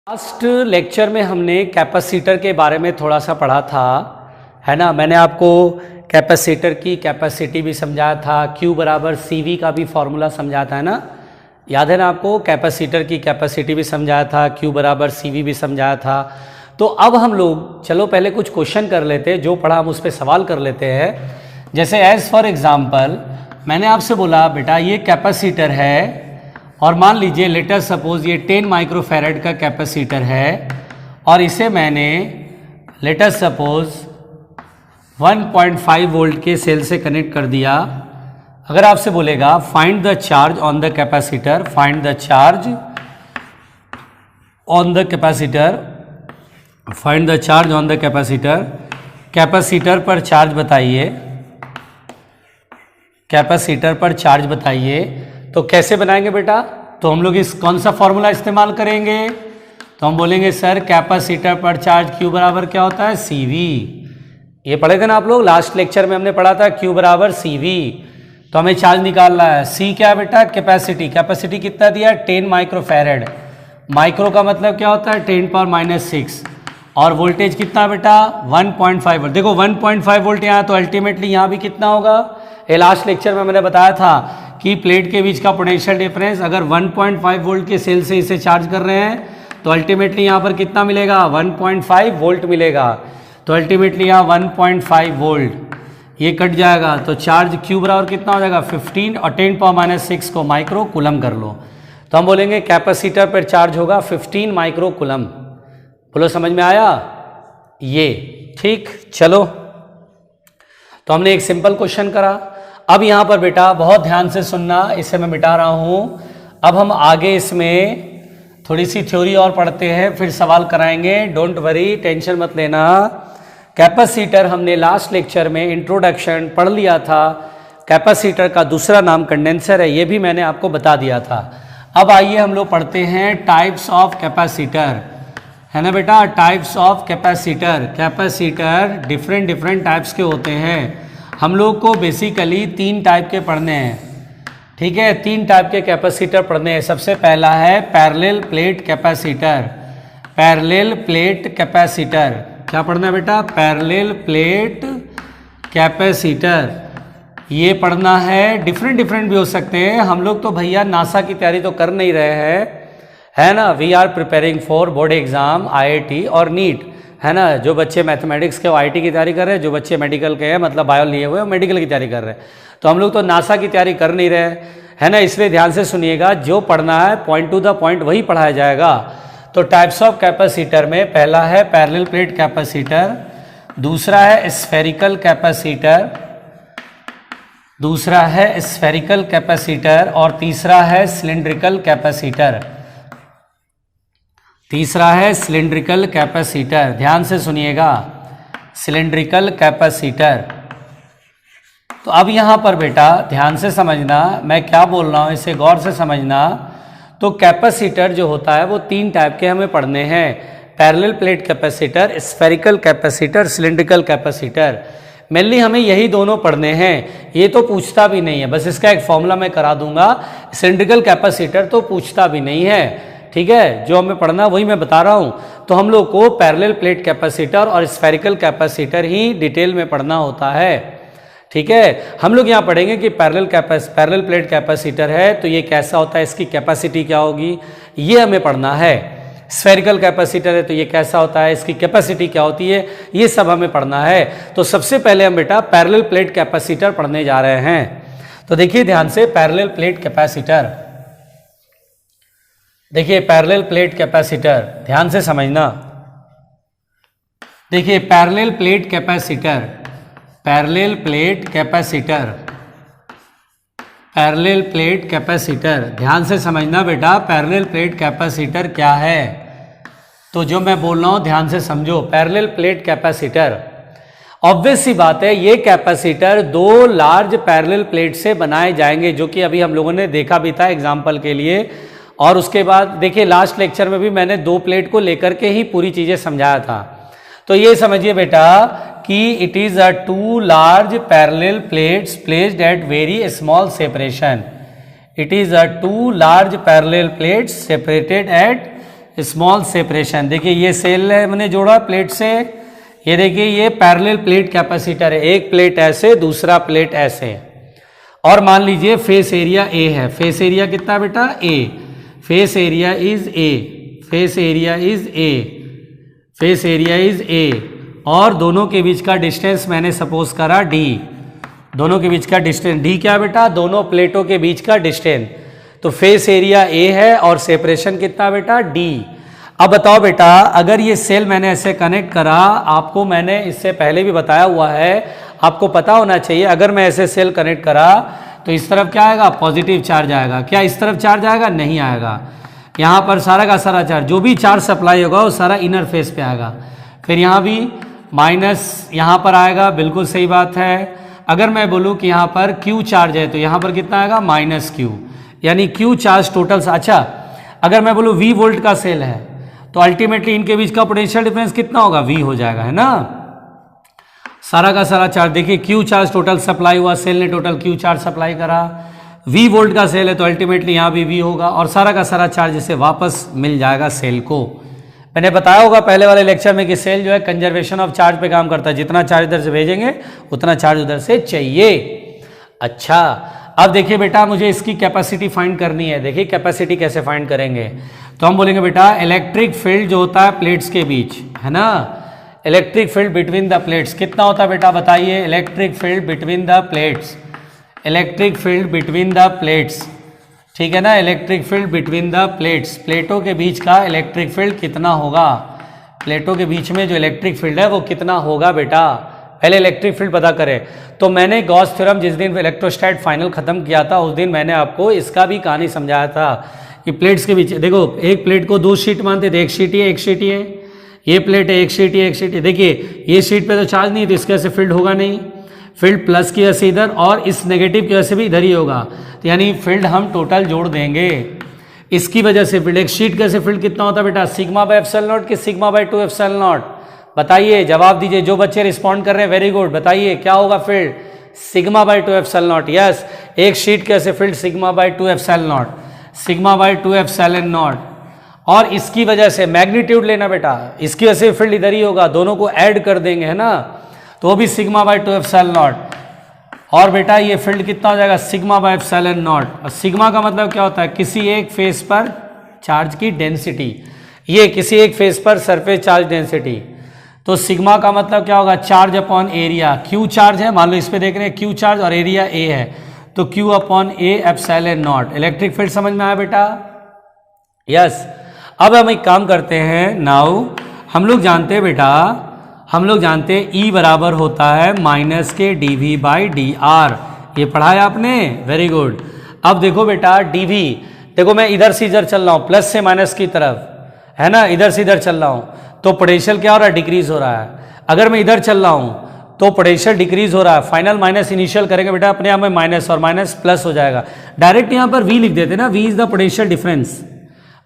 Last lecture में हमने capacitor के बारे में थोड़ा सा पढ़ा था, है ना। मैंने आपको कैपेसिटर की कैपेसिटी भी समझाया था, Q बराबर CV का भी फॉर्मूला समझाया था, है ना। याद है ना आपको, कैपेसिटर की कैपेसिटी भी समझाया था, Q बराबर CV भी समझाया था। तो अब हम लोग चलो पहले कुछ क्वेश्चन कर लेते हैं, जो पढ़ा हम उस पर सवाल कर लेते हैं। जैसे एज फॉर एग्जाम्पल मैंने आपसे बोला बेटा ये कैपेसिटर है और मान लीजिए लेटर सपोज ये 10 माइक्रोफैरड का कैपेसिटर है और इसे मैंने लेटर सपोज 1.5 वोल्ट के सेल से कनेक्ट कर दिया। अगर आपसे बोलेगा find the charge on the capacitor, find the charge on the capacitor, find the charge on the capacitor, capacitor पर चार्ज बताइए, कैपेसिटर पर चार्ज बताइए। तो कैसे बनाएंगे बेटा, तो हम लोग इस कौन सा फॉर्मूला इस्तेमाल करेंगे, तो हम बोलेंगे सर कैपेसिटर पर चार्ज Q बराबर क्या होता है, CV। ये पढ़े थे ना आप लोग, लास्ट लेक्चर में हमने पढ़ा था Q बराबर CV। तो हमें चार्ज निकालना है, C क्या है बेटा, कैपेसिटी। कैपेसिटी कितना दिया, 10 माइक्रोफैरड। माइक्रो का मतलब क्या होता है, 10⁻⁶। और वोल्टेज कितना बेटा, 1.5 वोल्ट। देखो 1.5 वोल्ट यहाँ, तो अल्टीमेटली यहाँ भी कितना होगा। ये लास्ट लेक्चर में मैंने बताया था कि प्लेट के बीच का पोटेंशियल डिफरेंस, अगर 1.5 वोल्ट के सेल से इसे चार्ज कर रहे हैं तो अल्टीमेटली यहाँ पर कितना मिलेगा, 1.5 वोल्ट मिलेगा। तो अल्टीमेटली यहाँ 1.5 वोल्ट ये कट जाएगा, तो चार्ज Q बराबर कितना हो जाएगा, 15 और 10⁻⁶ को माइक्रो कूलम कर लो। तो हम बोलेंगे कैपेसिटर पर चार्ज होगा 15 माइक्रो कूलम। बोलो समझ में आया ये, ठीक। चलो तो हमने एक सिंपल क्वेश्चन करा। अब यहाँ पर बेटा बहुत ध्यान से सुनना, इसे मैं मिटा रहा हूँ। अब हम आगे इसमें थोड़ी सी थ्योरी और पढ़ते हैं, फिर सवाल कराएंगे। डोंट वरी, टेंशन मत लेना। कैपेसिटर हमने लास्ट लेक्चर में इंट्रोडक्शन पढ़ लिया था। कैपेसिटर का दूसरा नाम कंडेंसर है, ये भी मैंने आपको बता दिया था। अब आइए हम लोग पढ़ते हैं टाइप्स ऑफ कैपेसिटर, है ना बेटा। Types of capacitor, capacitor different types के होते हैं। हम लोग को बेसिकली 3 टाइप के पढ़ने हैं, ठीक है। 3 टाइप के कैपेसिटर पढ़ने हैं। सबसे पहला है parallel plate capacitor. Parallel plate capacitor क्या पढ़ना है बेटा, पैरेलल प्लेट कैपेसिटर, ये पढ़ना है। डिफरेंट भी हो सकते हैं। हम लोग तो भैया नासा की तैयारी तो कर नहीं रहे हैं, है ना। We are preparing for board exam, IIT और नीट, है ना। जो बच्चे मैथमेटिक्स के IIT की तैयारी कर रहे हैं, जो बच्चे मेडिकल के हैं मतलब बायो लिए हुए मेडिकल की तैयारी कर रहे हैं। तो हम लोग तो नासा की तैयारी कर नहीं रहे, है ना। इसलिए ध्यान से सुनिएगा, जो पढ़ना है पॉइंट टू द पॉइंट वही पढ़ाया जाएगा। तो टाइप्स ऑफ कैपेसिटर में पहला है पैरेलल प्लेट कैपेसिटर, दूसरा है स्फेरिकल कैपेसिटर, दूसरा है स्फेरिकल कैपेसिटर और तीसरा है सिलिंड्रिकल कैपेसिटर। तीसरा है सिलिंड्रिकल कैपेसिटर, ध्यान से सुनिएगा, सिलिंड्रिकल कैपेसिटर। तो अब यहाँ पर बेटा ध्यान से समझना, मैं क्या बोल रहा हूँ इसे गौर से समझना। तो कैपेसिटर जो होता है वो 3 टाइप के हमें पढ़ने हैं, parallel plate capacitor, spherical capacitor, cylindrical capacitor. Mainly हमें यही दोनों पढ़ने हैं। ये तो पूछता भी नहीं है, बस इसका एक फॉर्मूला मैं करा दूंगा। सिलिंड्रिकल कैपेसिटर तो पूछता भी नहीं है, ठीक है। जो हमें पढ़ना वही मैं बता रहा हूँ। तो हम लोग को पैरेलल प्लेट कैपेसिटर और स्फेरिकल कैपेसिटर ही डिटेल में पढ़ना होता है, ठीक है। हम लोग यहाँ पढ़ेंगे कि पैरेलल प्लेट कैपेसिटर है तो ये कैसा होता है, इसकी कैपेसिटी क्या होगी, ये हमें पढ़ना है। स्फेरिकल कैपेसिटर है तो ये कैसा होता है, इसकी कैपेसिटी क्या होती है, ये सब हमें पढ़ना है। तो सबसे पहले हम बेटा पैरेलल प्लेट कैपेसिटर पढ़ने जा रहे हैं। तो देखिए ध्यान से, पैरेलल प्लेट कैपेसिटर, देखिए पैरेलल प्लेट कैपेसिटर, ध्यान से समझना। देखिए parallel plate capacitor, parallel plate capacitor, parallel plate capacitor, ध्यान से समझना बेटा। पैरेलल प्लेट कैपेसिटर क्या है, तो जो मैं बोल रहा हूं ध्यान से समझो। पैरेलल प्लेट कैपेसिटर, ऑब्वियस सी बात है, ये कैपेसिटर 2 लार्ज पैरेलल प्लेट से बनाए जाएंगे, जो कि अभी हम लोगों ने देखा भी था एग्जाम्पल के लिए। और उसके बाद देखिए लास्ट लेक्चर में भी मैंने 2 प्लेट को लेकर के ही पूरी चीजें समझाया था। तो ये समझिए बेटा कि it is a 2 large parallel plates placed at very small separation. It is a two large parallel plates separated at small separation. देखिए ये सेल है मैंने जोड़ा प्लेट से, ये देखिए ये पैरेलल प्लेट कैपेसिटर है, एक प्लेट ऐसे दूसरा प्लेट ऐसे, और मान लीजिए फेस एरिया ए है। फेस एरिया कितना बेटा? A. Face area is A, face area is A, face area is A, और दोनों के बीच का डिस्टेंस मैंने सपोज करा डी। दोनों के बीच का डिस्टेंस डी क्या बेटा? दोनों प्लेटों के बीच का डिस्टेंस। तो फेस एरिया ए है और सेपरेशन कितना बेटा? डी। अब बताओ बेटा, अगर ये सेल मैंने ऐसे कनेक्ट करा, आपको मैंने इससे पहले भी बताया हुआ है, आपको पता होना चाहिए, अगर मैं ऐसे सेल कनेक्ट करा तो इस तरफ क्या आएगा? पॉजिटिव चार्ज आएगा। क्या इस तरफ चार्ज आएगा? नहीं आएगा। यहाँ पर सारा का सारा चार्ज, जो भी चार्ज सप्लाई होगा वो सारा इनर फेस पे आएगा। फिर यहाँ भी माइनस यहाँ पर आएगा, बिल्कुल सही बात है। अगर मैं बोलूँ कि यहाँ पर क्यू चार्ज है तो यहाँ पर कितना आएगा? माइनस क्यू, यानी क्यू चार्ज टोटल। अच्छा, अगर मैं बोलूँ वी वोल्ट का सेल है तो अल्टीमेटली इनके बीच का पोटेंशियल डिफरेंस कितना होगा? वी हो जाएगा, है ना। सारा का सारा चार्ज देखिए, क्यू चार्ज टोटल सप्लाई हुआ, सेल ने टोटल क्यू चार्ज सप्लाई करा। वी वोल्ट का सेल है तो अल्टीमेटली यहाँ भी वी होगा, और सारा का सारा चार्ज इसे वापस मिल जाएगा सेल को। मैंने बताया होगा पहले वाले लेक्चर में कि सेल जो है कंजर्वेशन ऑफ चार्ज पे काम करता है, जितना चार्ज इधर से भेजेंगे उतना चार्ज उधर से चाहिए। अच्छा, अब देखिए बेटा, मुझे इसकी कैपेसिटी फाइंड करनी है। देखिए कैपेसिटी कैसे फाइंड करेंगे, तो हम बोलेंगे बेटा इलेक्ट्रिक फील्ड जो होता है प्लेट्स के बीच, है ना, electric field between the plates कितना होता है बेटा? बताइए। Electric field between the plates, electric field between the plates, ठीक है ना, electric field between the plates, प्लेटों के बीच का इलेक्ट्रिक फील्ड कितना होगा? प्लेटों के बीच में जो इलेक्ट्रिक फील्ड है वो कितना होगा बेटा? पहले इलेक्ट्रिक फील्ड पता करें। तो मैंने गॉस थ्योरम जिस दिन इलेक्ट्रोस्टैट फाइनल खत्म किया था उस दिन मैंने आपको इसका भी कहानी समझाया था कि प्लेट्स के बीच, देखो एक प्लेट को दो शीट मानते थे, एक शीट है एक शीट है, ये प्लेट है एक शीट है एक शीट है। देखिए ये शीट पे तो चार्ज नहीं है तो इसके वजह से फील्ड होगा नहीं, फील्ड प्लस की वजह से इधर और इस नेगेटिव की वजह से भी इधर ही होगा, तो यानी फील्ड हम टोटल जोड़ देंगे। इसकी वजह से फील्ड, एक शीट का से फील्ड कितना होता है बेटा? सिग्मा बाय एप्सिलॉन नॉट कि सिग्मा बाय 2 एप्सिलॉन नॉट? बताइए, जवाब दीजिए। जो बच्चे रिस्पॉन्ड कर रहे हैं वेरी गुड, बताइए क्या होगा field? Sigma bye 2 epsilon not. Yes, एक शीट का से field sigma bye 2 epsilon not, sigma bye 2 epsilon not, और इसकी वजह से मैग्नीट्यूड लेना बेटा, इसकी वजह से फील्ड इधर ही होगा, दोनों को ऐड कर देंगे, है ना, तो वो भी सिग्मा बाय 2 एप्सिलॉन नॉट। और बेटा ये फील्ड कितना हो जाएगा? Sigma by epsilon not. और सिग्मा का मतलब क्या होता है? किसी एक फेस पर चार्ज की डेंसिटी, ये किसी एक फेस पर सरफेस चार्ज डेंसिटी। तो सिग्मा का मतलब क्या होगा? Charge upon area. Q charge है, मान लो इस पे देख रहे हैं क्यू चार्ज और एरिया ए है, तो Q upon A epsilon not. Electric field समझ में आया बेटा? यस। अब हम एक काम करते हैं, नाउ हम लोग जानते हैं बेटा, हम लोग जानते हैं ई बराबर होता है माइनस के D V by D R. ये पढ़ा है आपने? Very good. अब देखो बेटा डी वी, देखो मैं इधर से इधर चल रहा हूँ, प्लस से माइनस की तरफ, है ना, इधर से इधर चल रहा हूँ, तो पोटेंशियल क्या हो रहा है? डिक्रीज हो रहा है। अगर मैं इधर चल रहा हूँ तो पोटेंशियल डिक्रीज हो रहा है। फाइनल माइनस इनिशियल करेंगे बेटा, अपने आप में माइनस और माइनस प्लस हो जाएगा। डायरेक्ट यहाँ पर वी लिख देते ना, V is the potential difference,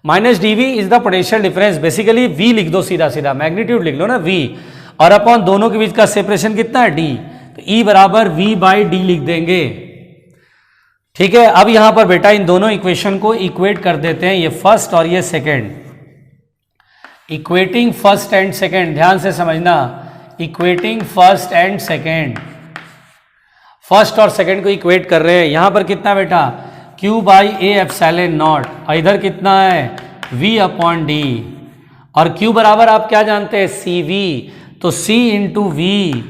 minus D V is the potential difference. Basically V लिख दो सीधा सीधा, मैग्नीट्यूड लिख लो ना वी, और अपॉन दोनों के बीच का सेपरेशन कितना है? डी, तो ई बराबर वी बाई डी लिख देंगे। ठीक है, अब यहां पर बेटा इन दोनों इक्वेशन को इक्वेट कर देते हैं, ये फर्स्ट और ये second. Equating first and second, ध्यान से समझना, equating first and second, first और सेकेंड को इक्वेट कर रहे हैं। यहां पर कितना बेटा? Q by A epsilon not, और इधर कितना है? V अपॉन डी, और Q बराबर आप क्या जानते हैं? CV, तो C इंटू वी,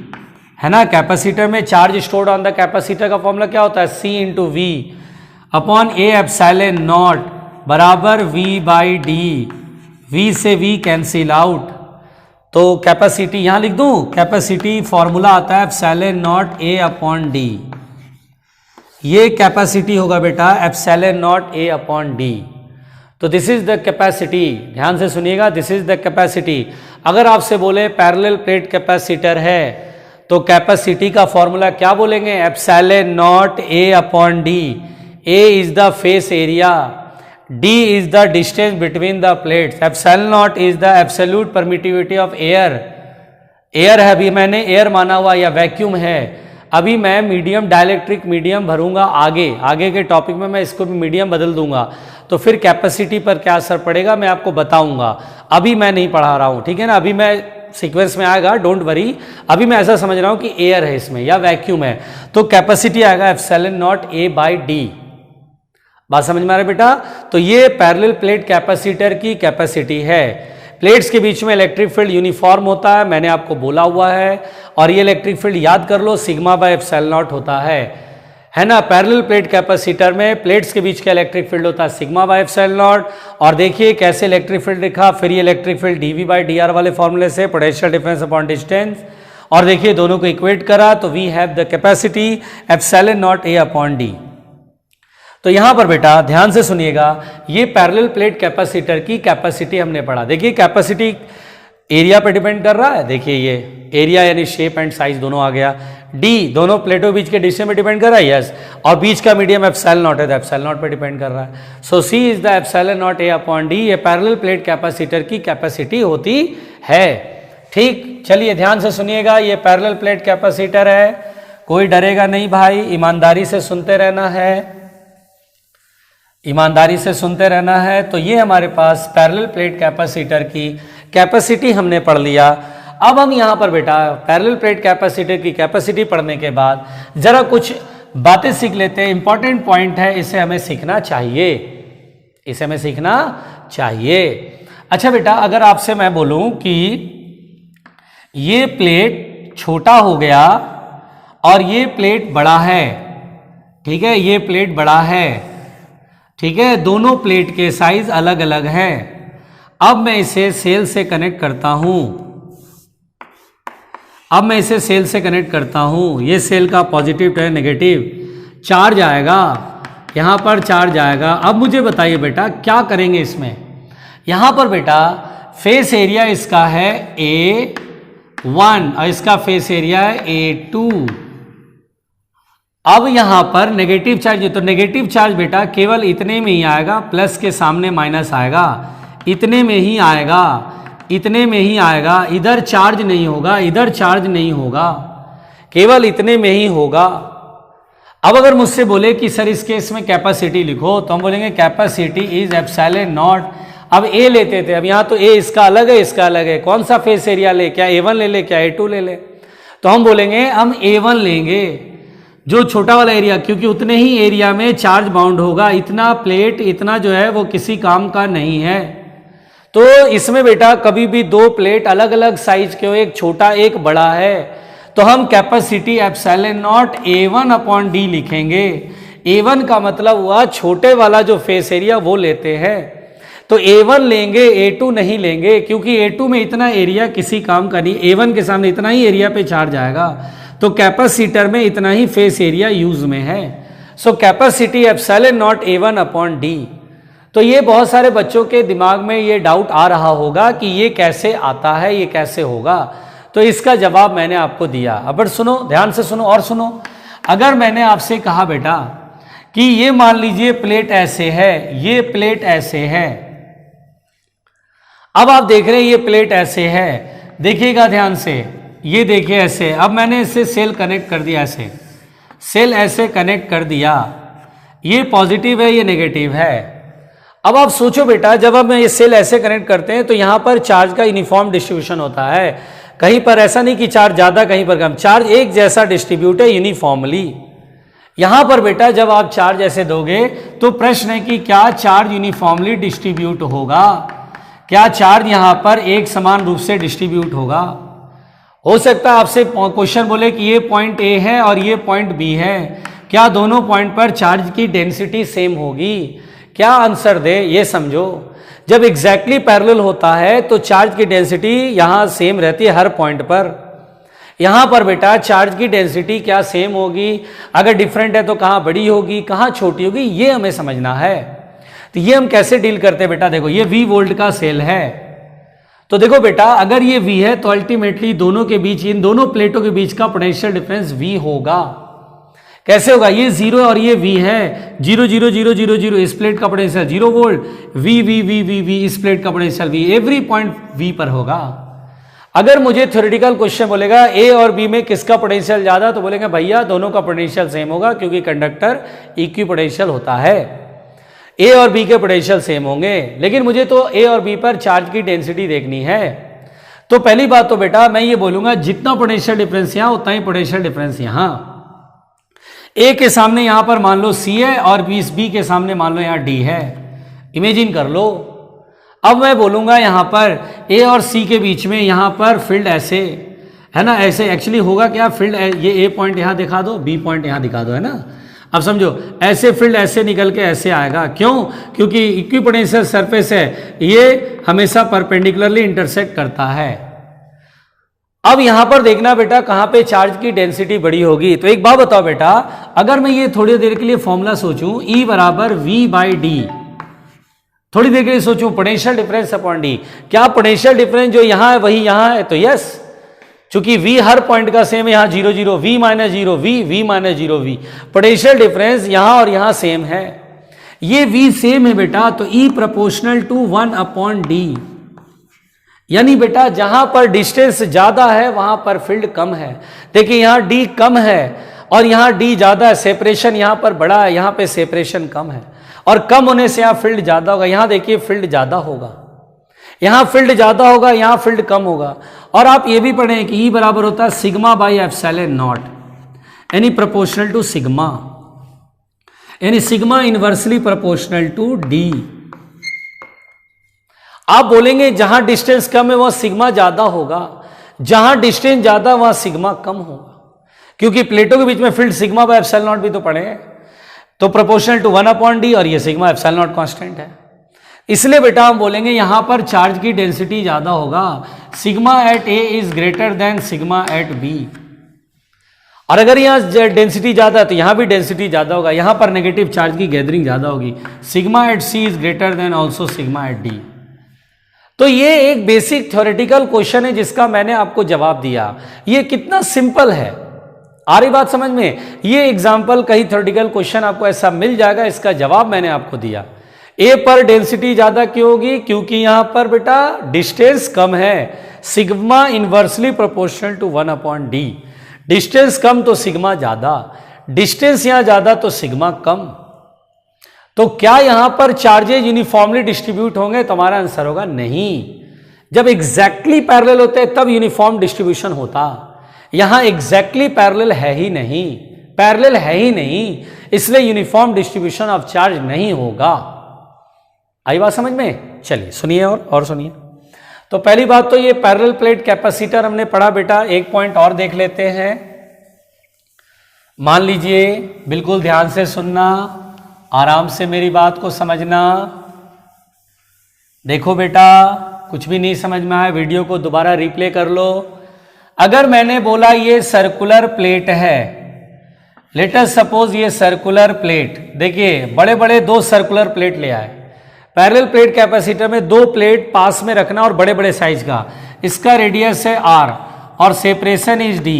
है ना, कैपेसिटर में charge stored on the capacitor का फॉर्मूला क्या होता है? C into V upon A epsilon naught बराबर V बाई डी। V से V कैंसिल आउट, तो कैपेसिटी यहां लिख दूं, कैपेसिटी फॉर्मूला आता है epsilon naught A upon D. ये कैपेसिटी होगा बेटा epsilon naught A upon D. तो दिस इज द कैपेसिटी, ध्यान से सुनिएगा, दिस इज द कैपेसिटी। अगर आपसे बोले पैरेलल प्लेट कैपेसिटर है तो कैपेसिटी का फॉर्मूला क्या बोलेंगे? Epsilon naught A upon D. A is the face area, D is the distance between the plates, epsilon not is the absolute permittivity of air. Air है, अभी मैंने air माना हुआ, या वैक्यूम है, अभी मैं मीडियम डाइलेक्ट्रिक मीडियम भरूंगा, आगे के टॉपिक में मैं इसको भी मीडियम बदल दूंगा, तो फिर कैपेसिटी पर क्या असर पड़ेगा मैं आपको बताऊंगा, अभी मैं नहीं पढ़ा रहा हूं, ठीक है ना, अभी मैं सीक्वेंस में आएगा, डोंट वरी। अभी मैं ऐसा समझ रहा हूं कि एयर है इसमें या वैक्यूम है, तो कैपेसिटी आएगा epsilon naught A by D. बात समझ में आ रहा है बेटा? तो ये पैरेलल प्लेट कैपेसिटर की कैपेसिटी है। प्लेट्स के बीच में इलेक्ट्रिक फील्ड यूनिफॉर्म होता है, मैंने आपको बोला हुआ है, और ये इलेक्ट्रिक फील्ड याद कर लो सिग्मा बाय एप्सिलॉन नॉट होता है ना। पैरेलल प्लेट कैपेसिटर में प्लेट्स के बीच का इलेक्ट्रिक फील्ड होता है सिग्मा बाय एप्सिलॉन नॉट। और देखिए कैसे इलेक्ट्रिक फील्ड लिखा, फिर ये electric field DV by D R वाले फॉर्मूले से, पोटेंशियल डिफरेंस अपॉन डिस्टेंस, और देखिए दोनों को इक्वेट करा तो we have the capacity epsilon naught A upon D. तो यहां पर बेटा ध्यान से सुनिएगा, ये पैरेलल प्लेट कैपेसिटर की कैपेसिटी हमने पढ़ा। देखिए कैपेसिटी एरिया पे डिपेंड कर रहा है, देखिए ये एरिया यानी शेप एंड साइज दोनों आ गया। डी दोनों प्लेटों बीच के डिस्टेंस पे डिपेंड कर रहा है, यस, और बीच का मीडियम एप्सिलॉन नॉट है तो एप्सिलॉन नॉट पे डिपेंड कर रहा है। So C is the epsilon naught A upon D, ये पैरेलल प्लेट कैपेसिटर की कैपेसिटी होती है। ठीक, चलिए ध्यान से सुनिएगा, ये पैरेलल प्लेट कैपेसिटर है, कोई डरेगा नहीं भाई, ईमानदारी से सुनते रहना है, ईमानदारी से सुनते रहना है। तो ये हमारे पास पैरेलल प्लेट कैपेसिटर की कैपेसिटी हमने पढ़ लिया। अब हम यहां पर बेटा पैरेलल प्लेट कैपेसिटर की कैपेसिटी पढ़ने के बाद जरा कुछ बातें सीख लेते हैं, इंपॉर्टेंट पॉइंट है, इसे हमें सीखना चाहिए, इसे हमें सीखना चाहिए। अच्छा बेटा, अगर आपसे मैं बोलूं कि ये प्लेट छोटा हो गया और ये प्लेट बड़ा है, ठीक है, ये प्लेट बड़ा है, ठीक है, दोनों प्लेट के साइज अलग अलग हैं। अब मैं इसे सेल से कनेक्ट करता हूं, अब मैं इसे सेल से कनेक्ट करता हूं, ये सेल का पॉजिटिव टू नेगेटिव चार्ज आएगा, यहां पर चार्ज आएगा। अब मुझे बताइए बेटा क्या करेंगे इसमें, यहां पर बेटा फेस एरिया इसका है A1 और इसका फेस एरिया है A2। अब यहां पर नेगेटिव चार्ज है, तो नेगेटिव चार्ज बेटा केवल इतने में ही आएगा, प्लस के सामने माइनस आएगा, इतने में ही आएगा, इतने में ही आएगा, इधर चार्ज नहीं होगा, इधर चार्ज नहीं होगा, केवल इतने में ही होगा। अब अगर मुझसे बोले कि सर इस केस में कैपेसिटी लिखो, तो हम बोलेंगे कैपेसिटी इज एप्सिलॉन नॉट। अब ए लेते थे, अब यहां तो ए इसका अलग है, इसका अलग है, कौन सा फेस एरिया ले, क्या A1 ले ले, क्या A2 ले ले, तो हम बोलेंगे हम A1 लेंगे, जो छोटा वाला एरिया, क्योंकि उतने ही एरिया में चार्ज बाउंड होगा, इतना प्लेट इतना जो है वो किसी काम का नहीं है। तो इसमें बेटा कभी भी दो प्लेट अलग अलग साइज के हो, एक छोटा एक बड़ा है, तो हम capacity epsilon naught A1 upon D लिखेंगे। A1 का मतलब हुआ छोटे वाला जो फेस एरिया वो लेते हैं, तो A1 लेंगे, A2 नहीं लेंगे, क्योंकि A2 में इतना एरिया किसी काम का नहीं, A1 के सामने इतना ही एरिया पे चार्ज आएगा, तो कैपेसिटर में इतना ही फेस एरिया यूज में है। So capacity epsilon naught A1 upon D. तो ये बहुत सारे बच्चों के दिमाग में ये डाउट आ रहा होगा कि ये कैसे आता है, ये कैसे होगा, तो इसका जवाब मैंने आपको दिया। अब सुनो, ध्यान से सुनो और सुनो, अगर मैंने आपसे कहा बेटा कि ये मान लीजिए प्लेट ऐसे है, ये प्लेट ऐसे है, अब आप देख रहे हैं ये प्लेट ऐसे है, देखिएगा ध्यान से, ये देखिए ऐसे, अब मैंने इसे सेल कनेक्ट कर दिया, ऐसे सेल ऐसे कनेक्ट कर दिया, ये पॉजिटिव है, ये नेगेटिव है। अब आप सोचो बेटा, जब हम ये सेल ऐसे कनेक्ट करते हैं तो यहां पर चार्ज का यूनिफॉर्म डिस्ट्रीब्यूशन होता है, कहीं पर ऐसा नहीं कि चार्ज ज्यादा कहीं पर कम, चार्ज एक जैसा डिस्ट्रीब्यूट है यूनिफॉर्मली। यहां पर बेटा जब आप चार्ज ऐसे दोगे तो प्रश्न है कि क्या चार्ज यूनिफॉर्मली डिस्ट्रीब्यूट होगा, क्या चार्ज यहां पर एक समान रूप से डिस्ट्रीब्यूट होगा। हो सकता है आपसे क्वेश्चन बोले कि ये पॉइंट ए है और ये पॉइंट बी है, क्या दोनों पॉइंट पर चार्ज की डेंसिटी सेम होगी, क्या आंसर दे, ये समझो। जब एग्जैक्टली पैरेलल होता है तो चार्ज की डेंसिटी यहां सेम रहती है हर पॉइंट पर। यहां पर बेटा चार्ज की डेंसिटी क्या सेम होगी, अगर डिफरेंट है तो कहां बड़ी होगी, कहां छोटी होगी, ये हमें समझना है। तो ये हम कैसे डील करते हैं बेटा, देखो ये V वोल्ट का सेल है, तो देखो बेटा अगर ये V है तो अल्टीमेटली दोनों के बीच, इन दोनों प्लेटों के बीच का पोटेंशियल डिफरेंस V होगा। कैसे होगा, ये 0 और ये V है, 0 0 0 0 0, इस प्लेट का potential 0 volt, V V V V V, इस प्लेट का potential V, every point V पर होगा। अगर मुझे थ्योरेटिकल क्वेश्चन बोलेगा A और B में किसका पोटेंशियल ज्यादा, तो बोलेंगे भैया दोनों का पोटेंशियल सेम होगा, क्योंकि कंडक्टर इक्वी पोटेंशियल होता है। ए और बी के पोटेंशियल सेम होंगे, लेकिन मुझे तो ए और बी पर चार्ज की डेंसिटी देखनी है। तो पहली बात तो बेटा मैं ये बोलूंगा जितना पोटेंशियल डिफरेंस यहां उतना ही पोटेंशियल डिफरेंस यहां। ए के सामने यहां पर मान लो सी है और बी के सामने मान लो यहां डी है। इमेजिन कर लो। अब मैं बोलूंगा यहां पर ए और सी के बीच में यहां पर फील्ड ऐसे है ना, ऐसे एक्चुअली होगा क्या, फील्ड ये ए पॉइंट यहां दिखा दो, बी पॉइंट यहां दिखा दो, है ना। अब समझो ऐसे फील्ड ऐसे निकल के ऐसे आएगा, क्यों? क्योंकि इक्विपोटेंशियल सरफेस है, ये हमेशा परपेंडिकुलरली इंटरसेक्ट करता है। अब यहां पर देखना बेटा कहां पे चार्ज की डेंसिटी बड़ी होगी। तो एक बात बताओ बेटा, अगर मैं ये थोड़ी देर के लिए फॉर्मूला सोचूं E बराबर V बाई डी, थोड़ी देर के लिए सोचूं पोटेंशियल डिफरेंस अपॉन डी, क्या पोटेंशियल डिफरेंस जो यहां है वही यहां है? तो यस, चूंकि V हर पॉइंट का सेम है, यहां 0 0 V minus 0 V minus 0 V, potential difference यहां और यहां सेम है। ये V सेम है बेटा, तो E proportional to 1 upon D, यानी बेटा जहां पर डिस्टेंस ज्यादा है वहां पर फील्ड कम है। देखिए यहां डी कम है और यहां डी ज्यादा है, सेपरेशन यहां पर बड़ा है, यहां पे सेपरेशन कम है, और कम होने से यहां फील्ड ज्यादा होगा। यहां देखिए फील्ड ज्यादा होगा, यहां फील्ड ज्यादा होगा, यहां फील्ड कम होगा। और आप ये भी पढ़ें कि ई बराबर होता है सिग्मा बाई एप्सिलॉन नॉट, यानी प्रोपोर्शनल टू सिग्मा, यानी sigma inversely proportional to D. आप बोलेंगे जहां डिस्टेंस कम है वहां सिग्मा ज्यादा होगा, जहां डिस्टेंस ज्यादा वहां सिग्मा कम होगा, क्योंकि प्लेटों के बीच में field sigma by epsilon not भी तो पढ़े हैं। तो प्रोपोर्शनल टू 1 अपॉन डी, और ये सिग्मा एप्सिलॉन नॉट कांस्टेंट है, इसलिए बेटा हम बोलेंगे यहां पर चार्ज की डेंसिटी ज्यादा होगा। Sigma at A is greater than sigma at B, और अगर यहां डेंसिटी ज्यादा है तो यहां भी डेंसिटी ज्यादा होगा, यहां पर नेगेटिव चार्ज की गैदरिंग ज्यादा होगी। Sigma at C is greater than also sigma at D. तो ये एक बेसिक थ्योरेटिकल क्वेश्चन है जिसका मैंने आपको जवाब दिया। ये कितना सिंपल है, आ रही बात समझ में? ये एग्जाम्पल कहीं थ्योरेटिकल क्वेश्चन आपको ऐसा मिल जाएगा, इसका जवाब मैंने आपको दिया। ए पर डेंसिटी ज्यादा क्यों होगी? क्योंकि यहां पर बेटा डिस्टेंस कम है, sigma inversely proportional to 1 upon D. Distance कम तो सिग्मा ज्यादा, डिस्टेंस यहां ज्यादा तो सिग्मा कम। तो क्या यहां पर चार्जेज यूनिफॉर्मली डिस्ट्रीब्यूट होंगे? तो हमारा आंसर होगा नहीं। जब एग्जैक्टली पैरेलल होते हैं तब यूनिफॉर्म डिस्ट्रीब्यूशन होता, यहां एग्जैक्टली पैरेलल है ही नहीं, पैरेलल है ही नहीं, इसलिए यूनिफॉर्म डिस्ट्रीब्यूशन ऑफ चार्ज नहीं होगा। आई बात समझ में? चलिए सुनिए और सुनिए। तो पहली बात तो ये पैरेलल प्लेट कैपेसिटर हमने पढ़ा बेटा। एक पॉइंट और देख लेते हैं। मान लीजिए, बिल्कुल ध्यान से सुनना, आराम से मेरी बात को समझना। देखो बेटा, कुछ भी नहीं समझ में आया वीडियो को दोबारा रिप्ले कर लो। अगर मैंने बोला ये सर्कुलर प्लेट है, लेट अस सपोज ये सर्कुलर प्लेट, देखिए बड़े बड़े 2 सर्कुलर प्लेट ले आए। पैरेलल प्लेट कैपेसिटर में 2 प्लेट पास में रखना और बड़े बड़े साइज का, इसका रेडियस है r और सेपरेशन इज d।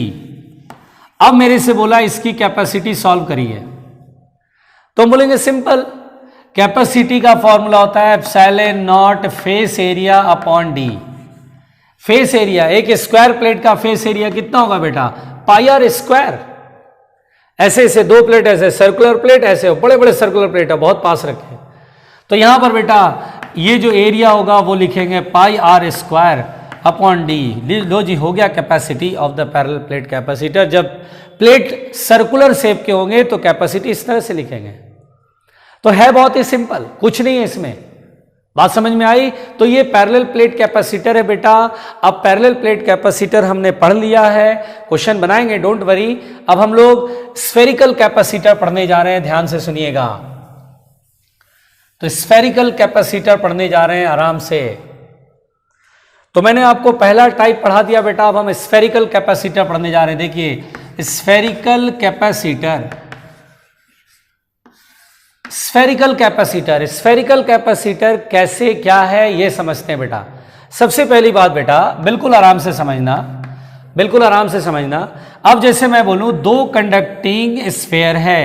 अब मेरे से बोला इसकी कैपेसिटी सॉल्व करिए, तो हम बोलेंगे सिंपल, कैपेसिटी का फॉर्मूला होता है epsilon not face area upon D. Face area, एक स्क्वायर प्लेट का फेस एरिया कितना होगा बेटा? पाई आर स्क्वायर। ऐसे ऐसे 2 प्लेट, ऐसे सर्कुलर प्लेट, ऐसे बड़े बड़े सर्कुलर प्लेट है, बहुत पास रखे। तो यहां पर बेटा ये जो एरिया होगा वो लिखेंगे पाई आर स्क्वायर अपॉन डी। लो जी, हो गया capacity of the parallel plate capacitor. जब प्लेट सर्कुलर शेप के होंगे तो कैपेसिटी इस तरह से लिखेंगे। तो है बहुत ही सिंपल, कुछ नहीं है इसमें। बात समझ में आई? तो ये पैरेलल प्लेट कैपेसिटर है बेटा। अब पैरेलल प्लेट कैपेसिटर हमने पढ़ लिया है, क्वेश्चन बनाएंगे, डोंट वरी। अब हम लोग स्फेरिकल कैपेसिटर पढ़ने जा रहे हैं, ध्यान से सुनिएगा। तो स्फेरिकल कैपेसिटर पढ़ने जा रहे हैं, आराम से। तो मैंने आपको पहला टाइप पढ़ा दिया बेटा, अब हम स्फेरिकल कैपेसिटर पढ़ने जा रहे हैं। देखिए spherical capacitor, spherical capacitor, spherical capacitor कैसे क्या है ये समझते हैं बेटा। सबसे पहली बात बेटा, बिल्कुल आराम से समझना, बिल्कुल आराम से समझना। अब जैसे मैं बोलूं 2 कंडक्टिंग स्फेयर है,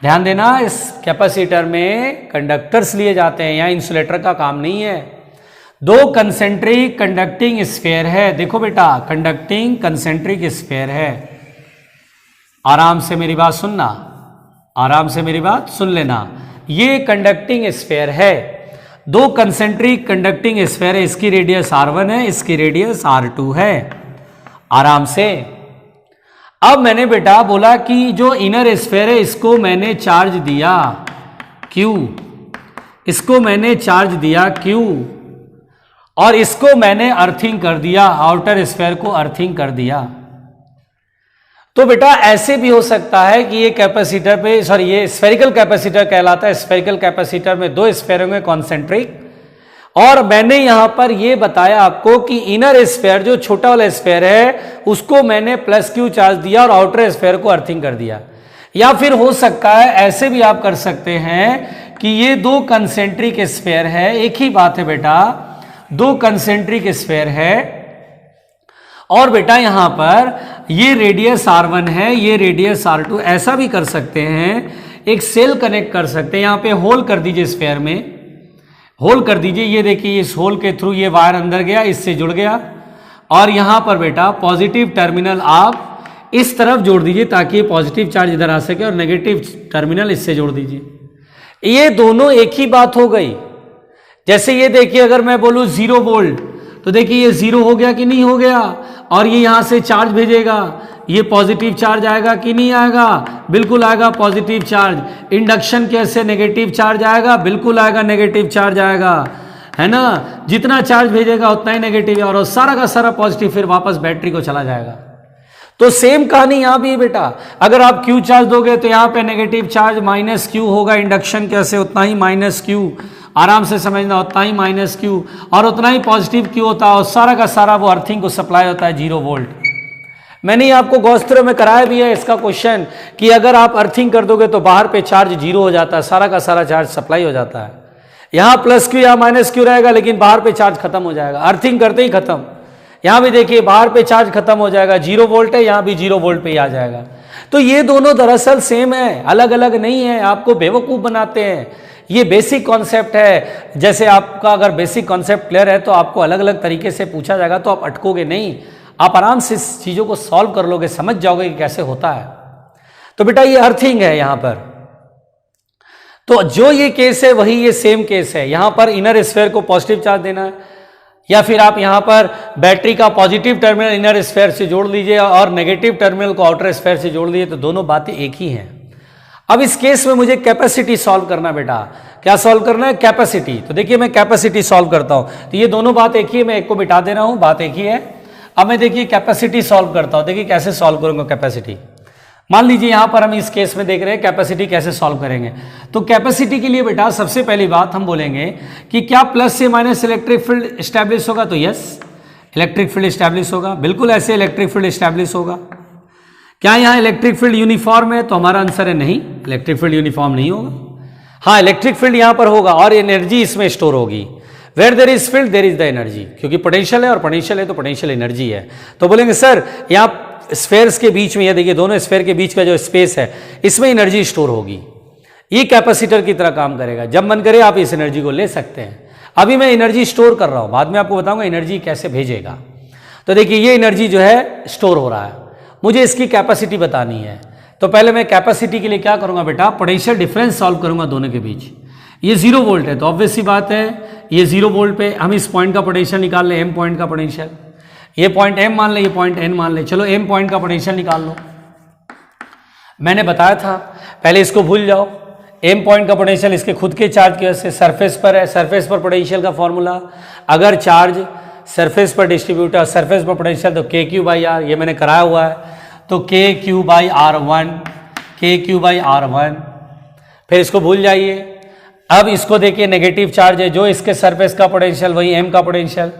ध्यान देना, इस कैपेसिटर में कंडक्टर्स लिए जाते हैं, यहां इंसुलेटर का काम नहीं है। 2 कंसेंट्रिक कंडक्टिंग स्फेयर है। देखो बेटा, कंडक्टिंग कंसेंट्रिक स्फेयर है। आराम से मेरी बात सुनना, आराम से मेरी बात सुन लेना। ये कंडक्टिंग स्फीयर है, दो कंसेंट्रिक कंडक्टिंग स्फीयर है, इसकी रेडियस R1 है, इसकी रेडियस R2 है। आराम से। अब मैंने बेटा बोला कि जो इनर स्फीयर है इसको मैंने चार्ज दिया Q, इसको मैंने चार्ज दिया Q, और इसको मैंने अर्थिंग कर दिया, आउटर स्फीयर को अर्थिंग कर दिया। तो बेटा ऐसे भी हो सकता है कि ये कैपेसिटर पे, सॉरी ये स्फेरिकल कैपेसिटर कहलाता है। स्फेरिकल कैपेसिटर में दो स्फीयर होंगे कॉन्सेंट्रिक, और मैंने यहां पर ये बताया आपको कि इनर स्फीयर जो छोटा वाला स्फीयर है उसको मैंने +Q चार्ज दिया और आउटर स्फीयर को अर्थिंग कर दिया। या फिर हो सकता है ऐसे भी आप कर सकते हैं कि ये दो कंसेंट्रिक स्फीयर है, एक ही बात है बेटा, दो कंसेंट्रिक स्फीयर है, और बेटा यहां पर ये रेडियस R1 है, ये रेडियस R2, ऐसा भी कर सकते हैं। एक सेल कनेक्ट कर सकते हैं, यहां पे होल कर दीजिए, स्फीयर में होल कर दीजिए। ये देखिए इस होल के थ्रू ये वायर अंदर गया, इससे जुड़ गया, और यहां पर बेटा पॉजिटिव टर्मिनल आप इस तरफ जोड़ दीजिए ताकि ये पॉजिटिव चार्ज इधर आ सके, और नेगेटिव टर्मिनल इससे जोड़ दीजिए। ये दोनों एक ही बात हो गई। जैसे ये देखिए, अगर मैं बोलूं 0 वोल्ट, तो देखिए ये 0 हो गया कि नहीं हो गया, और ये यहां से चार्ज भेजेगा, ये पॉजिटिव चार्ज आएगा कि नहीं आएगा, बिल्कुल आएगा पॉजिटिव चार्ज। इंडक्शन कैसे, नेगेटिव चार्ज आएगा, बिल्कुल आएगा नेगेटिव चार्ज आएगा, है ना। जितना चार्ज भेजेगा उतना ही नेगेटिव, और सारा का सारा पॉजिटिव फिर वापस बैटरी को चला जाएगा। तो सेम कहानी यहां भी है बेटा, अगर आप Q चार्ज दोगे तो यहां पे नेगेटिव चार्ज -Q होगा, इंडक्शन कैसे उतना ही -Q, आराम से समझना, उतना ही -Q, और उतना ही पॉजिटिव Q होता है, और सारा का सारा वो अर्थिंग को सप्लाई होता है 0 वोल्ट। मैंने आपको गॉस थ्योरम में कराया भी है इसका क्वेश्चन कि अगर आप अर्थिंग कर दोगे तो बाहर पे चार्ज 0 हो जाता है, सारा का सारा चार्ज सप्लाई हो जाता है। यहां +Q या -Q रहेगा, लेकिन बाहर पे चार्ज खत्म हो जाएगा, अर्थिंग करते ही खत्म। यहां भी देखिए बाहर पे चार्ज खत्म हो जाएगा, 0 वोल्ट है, यहां भी 0 वोल्ट पे ही आ जाएगा। तो ये दोनों दरअसल सेम है, अलग अलग नहीं है, आपको बेवकूफ बनाते हैं। ये बेसिक कॉन्सेप्ट है। जैसे आपका अगर बेसिक कॉन्सेप्ट क्लियर है तो आपको अलग अलग तरीके से पूछा जाएगा तो आप अटकोगे नहीं, आप आराम से इस चीजों को सॉल्व कर लोगे, समझ जाओगे कि कैसे होता है। तो बेटा ये अर्थिंग है यहां पर। तो जो ये केस है वही ये सेम केस है। यहां पर इनर स्फीयर को पॉजिटिव चार्ज देना है, या फिर आप यहां पर बैटरी का पॉजिटिव टर्मिनल इनर स्फीयर से जोड़ लीजिए और नेगेटिव टर्मिनल को आउटर स्फीयर से जोड़ लीजिए, तो दोनों बातें एक ही हैं। अब इस केस में मुझे कैपेसिटी सॉल्व करना बेटा। क्या सॉल्व करना है? कैपेसिटी। तो देखिए मैं कैपेसिटी सॉल्व करता हूं, तो ये दोनों बात एक ही है, मैं एक को मिटा दे रहा हूं, बात एक ही है। अब मैं देखिए कैपेसिटी सॉल्व करता हूं, देखिए कैसे सॉल्व करूंगा कैपेसिटी। मान लीजिए यहां पर हम इस केस में देख रहे हैं कैपेसिटी कैसे सॉल्व करेंगे। तो कैपेसिटी के लिए बेटा सबसे पहली बात हम बोलेंगे कि क्या प्लस से माइनस इलेक्ट्रिक फील्ड स्टैब्लिश होगा, तो यस इलेक्ट्रिक फील्ड स्टैब्लिश होगा, बिल्कुल ऐसे इलेक्ट्रिक फील्ड स्टैब्लिश होगा। क्या यहां इलेक्ट्रिक फील्ड यूनिफॉर्म है, तो हमारा आंसर है नहीं, इलेक्ट्रिक फील्ड यूनिफॉर्म नहीं होगा। हाँ इलेक्ट्रिक फील्ड यहां पर होगा और एनर्जी इसमें स्टोर होगी। Where there is field there is the energy, क्योंकि पोटेंशियल है और पोटेंशियल है तो पोटेंशियल एनर्जी है। तो बोलेंगे सर यहाँ स्फेयर्स के बीच में, ये देखिए दोनों स्फेयर के बीच का जो स्पेस है इसमें एनर्जी स्टोर होगी। ये कैपेसिटर की तरह काम करेगा, जब मन करे आप इस एनर्जी को ले सकते हैं। अभी मैं एनर्जी स्टोर कर रहा हूं, बाद में आपको बताऊंगा एनर्जी कैसे भेजेगा। तो देखिए ये एनर्जी जो है स्टोर हो रहा है, मुझे इसकी कैपेसिटी बतानी है। तो पहले मैं कैपेसिटी के लिए क्या करूंगा बेटा, पोटेंशियल डिफरेंस सॉल्व करूंगा दोनों के बीच। ये 0 वोल्ट है तो ऑब्वियस सी बात है ये 0 वोल्ट पे हम इस पॉइंट का पोटेंशियल निकाल लें, m पॉइंट का पोटेंशियल। ये पॉइंट m मान ले, ये पॉइंट n मान ले, चलो m पॉइंट का पोटेंशियल निकाल लो। मैंने बताया था, पहले इसको भूल जाओ। m पॉइंट का पोटेंशियल इसके खुद के चार्ज की वजह से सरफेस पर है, सरफेस पर पोटेंशियल का फॉर्मूला, अगर चार्ज सरफेस पर डिस्ट्रीब्यूट है, सरफेस पर पोटेंशियल तो KQ/R, ये मैंने कराया हुआ है। तो KQ/R1, KQ/R1, फिर इसको भूल जाइए। अब इसको देखिए नेगेटिव चार्ज है, जो इसके सरफेस का पोटेंशियल वही m का पोटेंशियल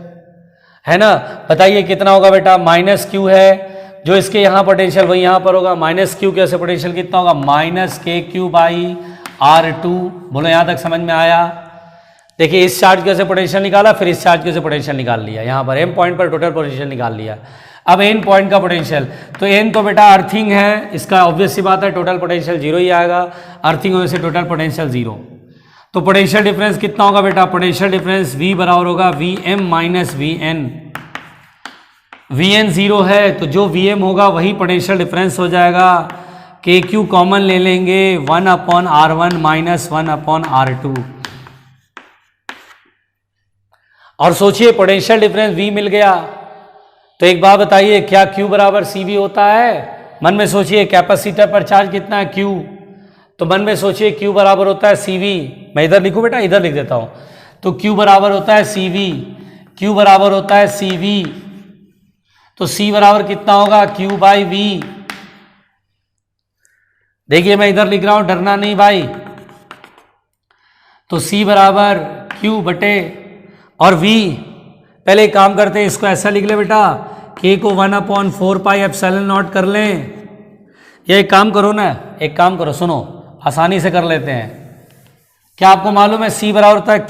है ना। बताइए कितना होगा बेटा, -Q है, जो इसके यहाँ पोटेंशियल वही यहाँ पर होगा, -Q के से पोटेंशियल कितना होगा, -KQ/R2। बोलो यहाँ तक समझ में आया। देखिए इस चार्ज के से पोटेंशियल निकाला, फिर इस चार्ज के से पोटेंशियल निकाल लिया, यहाँ पर m पॉइंट पर टोटल पोटेंशियल निकाल लिया। अब n पॉइंट का पोटेंशियल, तो n तो बेटा अर्थिंग है, इसका ऑब्वियस सी बात है टोटल पोटेंशियल 0 ही आएगा, अर्थिंग होने से टोटल पोटेंशियल 0। तो पोटेंशियल डिफरेंस कितना होगा बेटा, पोटेंशियल डिफरेंस V बराबर होगा Vm - Vn। Vn 0 है तो जो Vm होगा वही पोटेंशियल डिफरेंस हो जाएगा। के क्यू कॉमन ले लेंगे 1/R1 माइनस 1/R2। और सोचिए पोटेंशियल डिफरेंस V मिल गया। तो एक बात बताइए, क्या Q बराबर CV होता है? मन में सोचिए कैपेसिटर पर चार्ज कितना है Q, तो मन में सोचिए Q बराबर होता है CV। मैं इधर लिखूं बेटा, इधर लिख देता हूं। तो Q बराबर होता है CV, Q बराबर होता है CV। तो C बराबर कितना होगा? Q/V। देखिए मैं इधर लिख रहा हूं, डरना नहीं भाई। तो C बराबर Q बटे और V, पहले एक काम करते हैं, इसको ऐसा लिख ले बेटा, K को 1/4πε0 कर लें। ये एक काम करो ना, एक काम करो, सुनो, आसानी से कर लेते हैं। क्या आपको मालूम है C बराबर होता है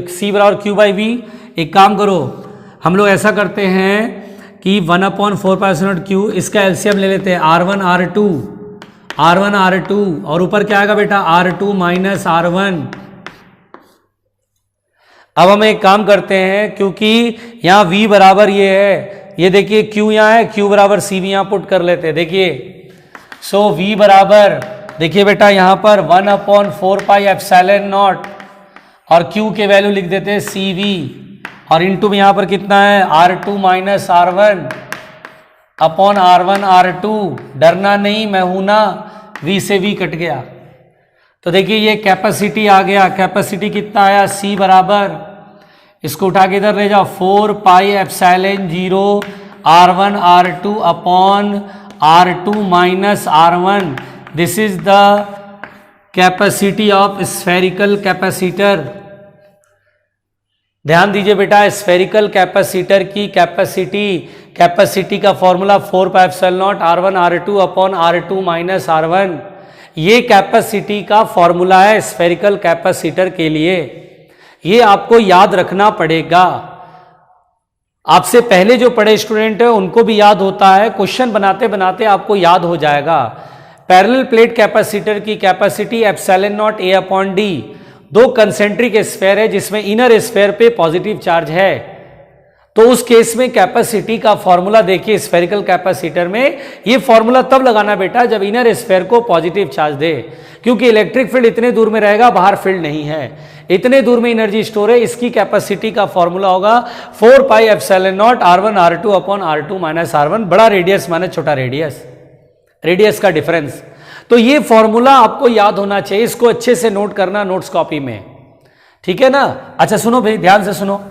C बराबर Q/V? एक काम करो, हम लोग ऐसा करते हैं कि 1/4πε0 Q, इसका एलसीएम ले लेते हैं, R1 R2 और ऊपर क्या आएगा बेटा? R2 minus R1। अब हम एक काम करते हैं, क्योंकि यहाँ V बराबर ये है, ये देखिए Q यहाँ है, Q बराबर CV यहाँ पुट कर लेते हैं। देखिए सो V बराबर, देखिए बेटा यहाँ पर 1/4πε0 और Q के वैल्यू लिख देते हैं CV, और इंटू में यहाँ पर कितना है? R2 minus R1/R1 R2। डरना नहीं, मैं हूं ना, V से V कट गया। तो देखिए ये कैपेसिटी आ गया, कैपेसिटी कितना आया? C बराबर, इसको उठा के इधर ले जाओ, 4πε0 R1 R2 upon R2 minus R1। This is the capacity of spherical capacitor. ध्यान दीजिए बेटा, स्फेरिकल कैपेसिटर की कैपेसिटी का formula 4πε0 R1 R2 upon R2 minus R1। ये कैपेसिटी का फॉर्मूला है स्फेरिकल कैपेसिटर के लिए। ये आपको याद रखना पड़ेगा। आपसे पहले जो पढ़े स्टूडेंट है उनको भी याद होता है, क्वेश्चन बनाते बनाते आपको याद हो जाएगा। पैरेलल प्लेट कैपेसिटर की कैपेसिटी ε0 A/d, दो कंसेंट्रिक स्फेयर है जिसमें इनर स्फेयर पे पॉजिटिव चार्ज है। तो उस केस में कैपेसिटी का फॉर्मूला देखिए, स्फेरिकल कैपेसिटर में ये फॉर्मूला तब लगाना बेटा जब इनर स्फेयर को पॉजिटिव चार्ज दे, क्योंकि इलेक्ट्रिक फील्ड इतने दूर में रहेगा, बाहर फील्ड नहीं है, इतने दूर में एनर्जी स्टोर है। इसकी कैपेसिटी का फॉर्मूला होगा 4πε0 R1 R2 upon R2 minus R1। बड़ा रेडियस माने छोटा रेडियस, रेडियस का डिफरेंस। तो ये फॉर्मूला आपको याद होना चाहिए, इसको अच्छे से नोट करना नोट्स कॉपी में, ठीक है ना। अच्छा सुनो भाई, ध्यान से सुनो,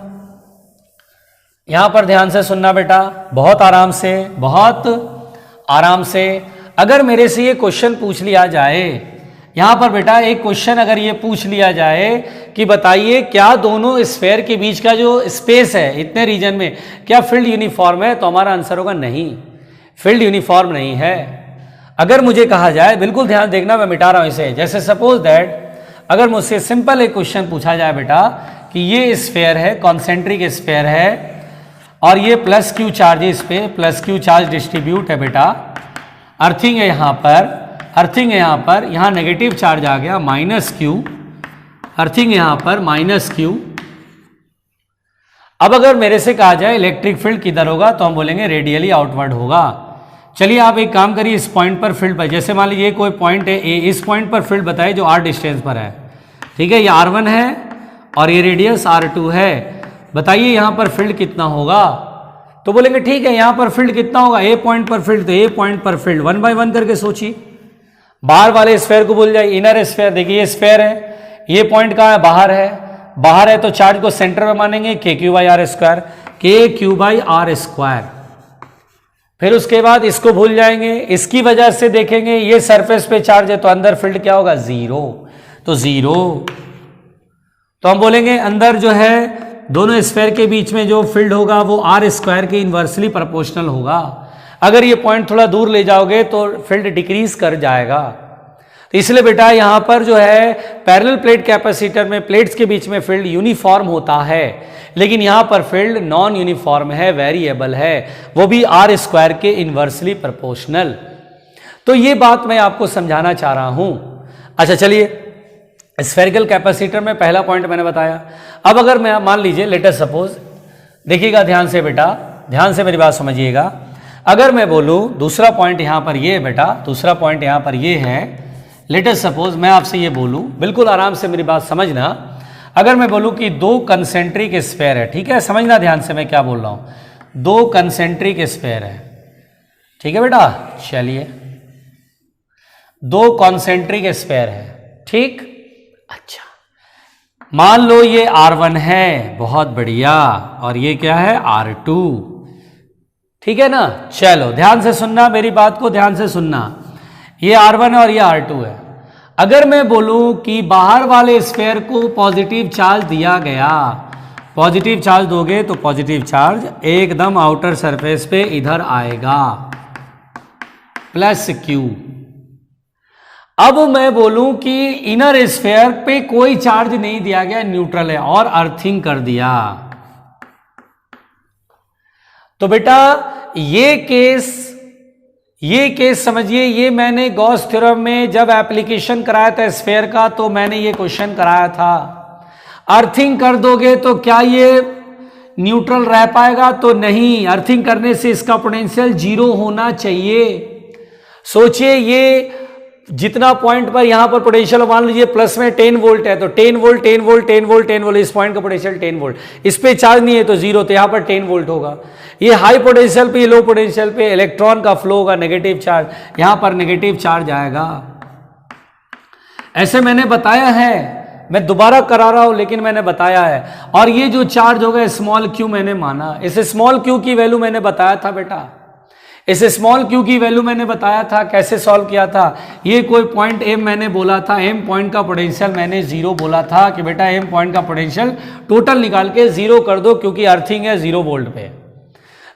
यहां पर ध्यान से सुनना बेटा, बहुत आराम से, बहुत आराम से। अगर मेरे से ये क्वेश्चन पूछ लिया जाए, यहां पर बेटा एक क्वेश्चन अगर ये पूछ लिया जाए कि बताइए क्या दोनों स्फेयर के बीच का जो स्पेस है इतने रीजन में, क्या फील्ड यूनिफॉर्म है, तो हमारा आंसर होगा नहीं, फील्ड यूनिफॉर्म नहीं है। अगर मुझे कहा जाए, बिल्कुल ध्यान देखना, मैं मिटा रहा हूं इसे, जैसे सपोज दैट अगर मुझसे सिंपल एक क्वेश्चन पूछा जाए बेटा कि ये स्फेयर है, कॉन्सेंट्रिक स्फेयर है, और ये प्लस क्यू चार्ज इस पे, प्लस क्यू चार्ज डिस्ट्रीब्यूट है बेटा, अर्थिंग है यहाँ पर, अर्थिंग है यहाँ पर, यहाँ नेगेटिव चार्ज आ गया माइनस क्यू, अर्थिंग यहाँ पर माइनस क्यू। अब अगर मेरे से कहा जाए इलेक्ट्रिक फील्ड किधर होगा, तो हम बोलेंगे रेडियली आउटवर्ड होगा। चलिए आप एक काम करिए, इस पॉइंट पर फील्ड पर, जैसे मान लीजिए कोई पॉइंट है ए, इस पॉइंट पर फील्ड बताइए जो r डिस्टेंस पर है, ठीक है, ये r1 है और ये रेडियस r2 है। बताइए यहाँ पर फील्ड कितना होगा, तो बोलेंगे ठीक है यहाँ पर फील्ड कितना होगा, ए पॉइंट पर फील्ड, तो ए पॉइंट पर फील्ड 1 बाय 1 करके सोचिए। बाहर वाले स्फेयर को भूल जाइए, इनर स्फेयर, देखिए ये स्फेयर है, ये पॉइंट कहाँ है, बाहर है, बाहर है तो चार्ज को सेंटर में मानेंगे KQ/R², KQ/R²। फिर उसके बाद इसको भूल जाएंगे, इसकी वजह से देखेंगे ये सरफेस पे चार्ज है तो अंदर फील्ड क्या होगा, 0, तो 0। तो हम बोलेंगे अंदर जो है दोनों स्फेयर के बीच में जो फील्ड होगा वो R² के इन्वर्सली प्रोपोर्शनल होगा। अगर ये पॉइंट थोड़ा दूर ले जाओगे तो फील्ड डिक्रीज कर जाएगा। तो इसलिए बेटा यहाँ पर जो है पैरेलल प्लेट कैपेसिटर में प्लेट्स के बीच में फील्ड यूनिफॉर्म होता है, लेकिन यहाँ पर फील्ड नॉन यूनिफॉर्म है, वेरिएबल है, वो भी R² के इन्वर्सली प्रोपोर्शनल। तो ये बात मैं आपको समझाना चाह रहा हूं। अच्छा चलिए, स्फेरिकल कैपेसिटर में पहला पॉइंट मैंने बताया। अब अगर मैं मान लीजिए लेट अस सपोज, देखिएगा ध्यान से बेटा, ध्यान से मेरी बात समझिएगा। अगर मैं बोलूं दूसरा पॉइंट यहां पर ये है बेटा, दूसरा पॉइंट यहां पर ये है, लेट अस सपोज मैं आपसे ये बोलूं, बिल्कुल आराम से मेरी बात समझना, अगर मैं बोलूं कि दो कंसेंट्रिक स्फीयर है, ठीक है, समझना ध्यान से मैं क्या बोल रहा हूं, दो कंसेंट्रिक स्फीयर है, ठीक है बेटा, चलिए दो कॉन्सेंट्रिक स्फीयर है, ठीक, अच्छा मान लो ये R1 है, बहुत बढ़िया, और ये क्या है R2, ठीक है ना। चलो ध्यान से सुनना मेरी बात को, ध्यान से सुनना, ये R1 है और ये R2 है। अगर मैं बोलूं कि बाहर वाले स्फीयर को पॉजिटिव चार्ज दिया गया, पॉजिटिव चार्ज दोगे तो पॉजिटिव चार्ज एकदम आउटर सरफेस पे इधर आएगा प्लस Q। अब मैं बोलूं कि इनर स्फीयर पे कोई चार्ज नहीं दिया गया, न्यूट्रल है, और अर्थिंग कर दिया, तो बेटा ये केस समझिए, ये मैंने गॉस थ्योरम में जब एप्लीकेशन कराया था स्फीयर का, तो मैंने ये क्वेश्चन कराया था। अर्थिंग कर दोगे तो क्या ये न्यूट्रल रह पाएगा? तो नहीं, अर्थिंग करने से इसका पोटेंशियल 0 होना चाहिए। सोचिए ये जितना पॉइंट पर यहां पर पोटेंशियल मान लीजिए प्लस में 10 वोल्ट है, तो 10 वोल्ट 10 वोल्ट 10 वोल्ट 10 वोल्ट, इस पॉइंट का पोटेंशियल 10 वोल्ट, इस पे चार्ज नहीं है तो 0, तो यहां पर 10 वोल्ट होगा। ये हाई पोटेंशियल पे, लो पोटेंशियल पे इलेक्ट्रॉन का फ्लो होगा, नेगेटिव चार्ज, यहां पर नेगेटिव चार्ज आएगा। ऐसे मैंने बताया है, मैं दोबारा करा रहा हूं लेकिन मैंने बताया है। और ये जो चार्ज होगा स्मॉल क्यू मैंने माना, इस स्मॉल क्यू की वैल्यू मैंने बताया था बेटा, इस स्मॉल क्यू की वैल्यू मैंने बताया था, कैसे सॉल्व किया था। ये कोई पॉइंट एम मैंने बोला था, एम पॉइंट का पोटेंशियल मैंने 0 बोला था कि बेटा एम पॉइंट का पोटेंशियल टोटल निकाल के 0 कर दो, क्योंकि अर्थिंग है 0 वोल्ट पे।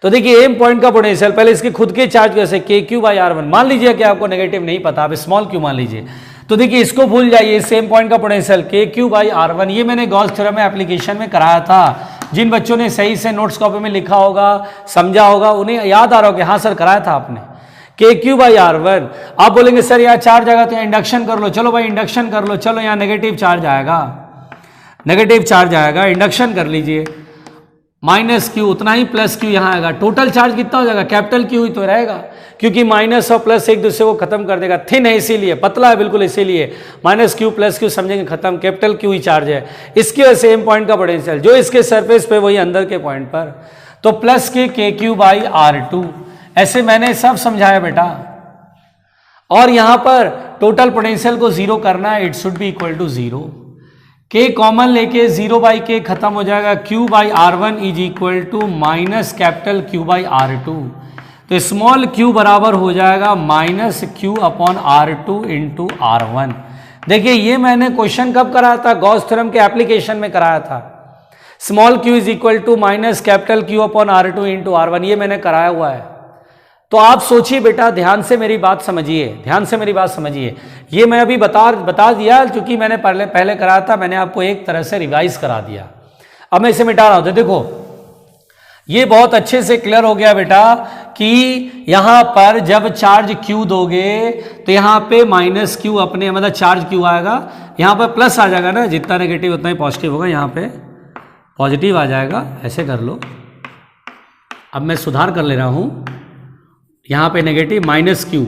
तो देखिए एम पॉइंट का पोटेंशियल, पहले इसके खुद के चार्ज कैसे, KQ/R1 मान लीजिए कि आपको नेगेटिव नहीं पता, आप स्मॉल क्यू मान लीजिए, तो देखिए इसको भूल जाइए, सेम पॉइंट का पोटेंशियल KQ/R1, ये मैंने गॉस थ्योरम में एप्लीकेशन में कराया था। जिन बच्चों ने सही से नोट्स कॉपी में लिखा होगा, समझा होगा, उन्हें याद आ रहा होगा, हाँ सर कराया था आपने, KQ/R1। आप बोलेंगे सर यहाँ चार्ज आएगा तो यहाँ इंडक्शन कर लो, चलो भाई इंडक्शन कर लो, चलो यहाँ नेगेटिव चार्ज आएगा, नेगेटिव चार्ज आएगा, इंडक्शन कर लीजिए, -Q उतना ही, +Q यहाँ आएगा, टोटल चार्ज कितना हो जाएगा, कैपिटल Q ही तो रहेगा, क्योंकि माइनस और प्लस एक दूसरे को खत्म कर देगा, थिन है इसीलिए, पतला है बिल्कुल इसीलिए, -Q +Q समझेंगे खत्म, कैपिटल Q ही चार्ज है। इसकी वजह से एम पॉइंट का पोटेंशियल जो इसके सरफेस पे वही अंदर के पॉइंट पर, तो प्लस के KQ/R2, ऐसे मैंने सब समझाया बेटा। और यहां पर टोटल पोटेंशियल को 0 करना है, it should be equal to 0, K common लेके 0/K खत्म हो जाएगा, Q/R1 is equal to minus capital Q/R2, तो स्मॉल q बराबर हो जाएगा -Q/R2 इंटू R1। देखिए ये मैंने क्वेश्चन कब कराया था, गॉस थ्योरम के एप्लीकेशन में कराया था, small q is equal to minus capital Q/R2 into R1, ये मैंने कराया हुआ है। तो आप सोचिए बेटा, ध्यान से मेरी बात समझिए, ध्यान से मेरी बात समझिए, ये मैं अभी बता दिया, क्योंकि मैंने पहले कराया था, मैंने आपको एक तरह से रिवाइज करा दिया। अब मैं इसे मिटा रहा हूं, तो देखो ये बहुत अच्छे से क्लियर हो गया बेटा कि यहां पर जब चार्ज Q दोगे तो यहां पे -Q अपने, मतलब चार्ज Q आएगा, यहां पर प्लस आ जाएगा ना, जितना नेगेटिव उतना ही पॉजिटिव होगा, यहां पे पॉजिटिव आ जाएगा, ऐसे कर लो। अब मैं सुधार कर ले रहा हूं, यहां पे नेगेटिव -Q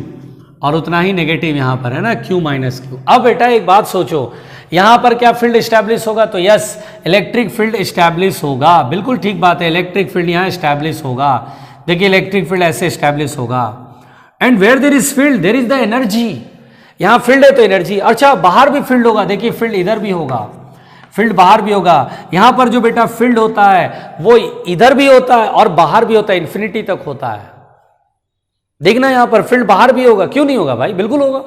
और उतना ही नेगेटिव यहां पर है ना, Q -Q। अब बेटा एक बात सोचो, यहां पर क्या फील्ड एस्टैब्लिश होगा, तो यस इलेक्ट्रिक फील्ड एस्टैब्लिश होगा, बिल्कुल ठीक बात है, इलेक्ट्रिक फील्ड यहां एस्टैब्लिश होगा। देखिए इलेक्ट्रिक फील्ड ऐसे एस्टैब्लिश होगा, and where there is field there is the energy, यहां फील्ड है तो एनर्जी। अच्छा बाहर भी फील्ड होगा, देखिए फील्ड इधर भी होगा, फील्ड बाहर भी होगा। यहां पर जो बेटा फील्ड होता है वो इधर भी होता है और बाहर भी होता है, इन्फिनिटी तक होता है। देखना यहां पर फील्ड बाहर भी होगा, क्यों नहीं होगा भाई, बिल्कुल होगा।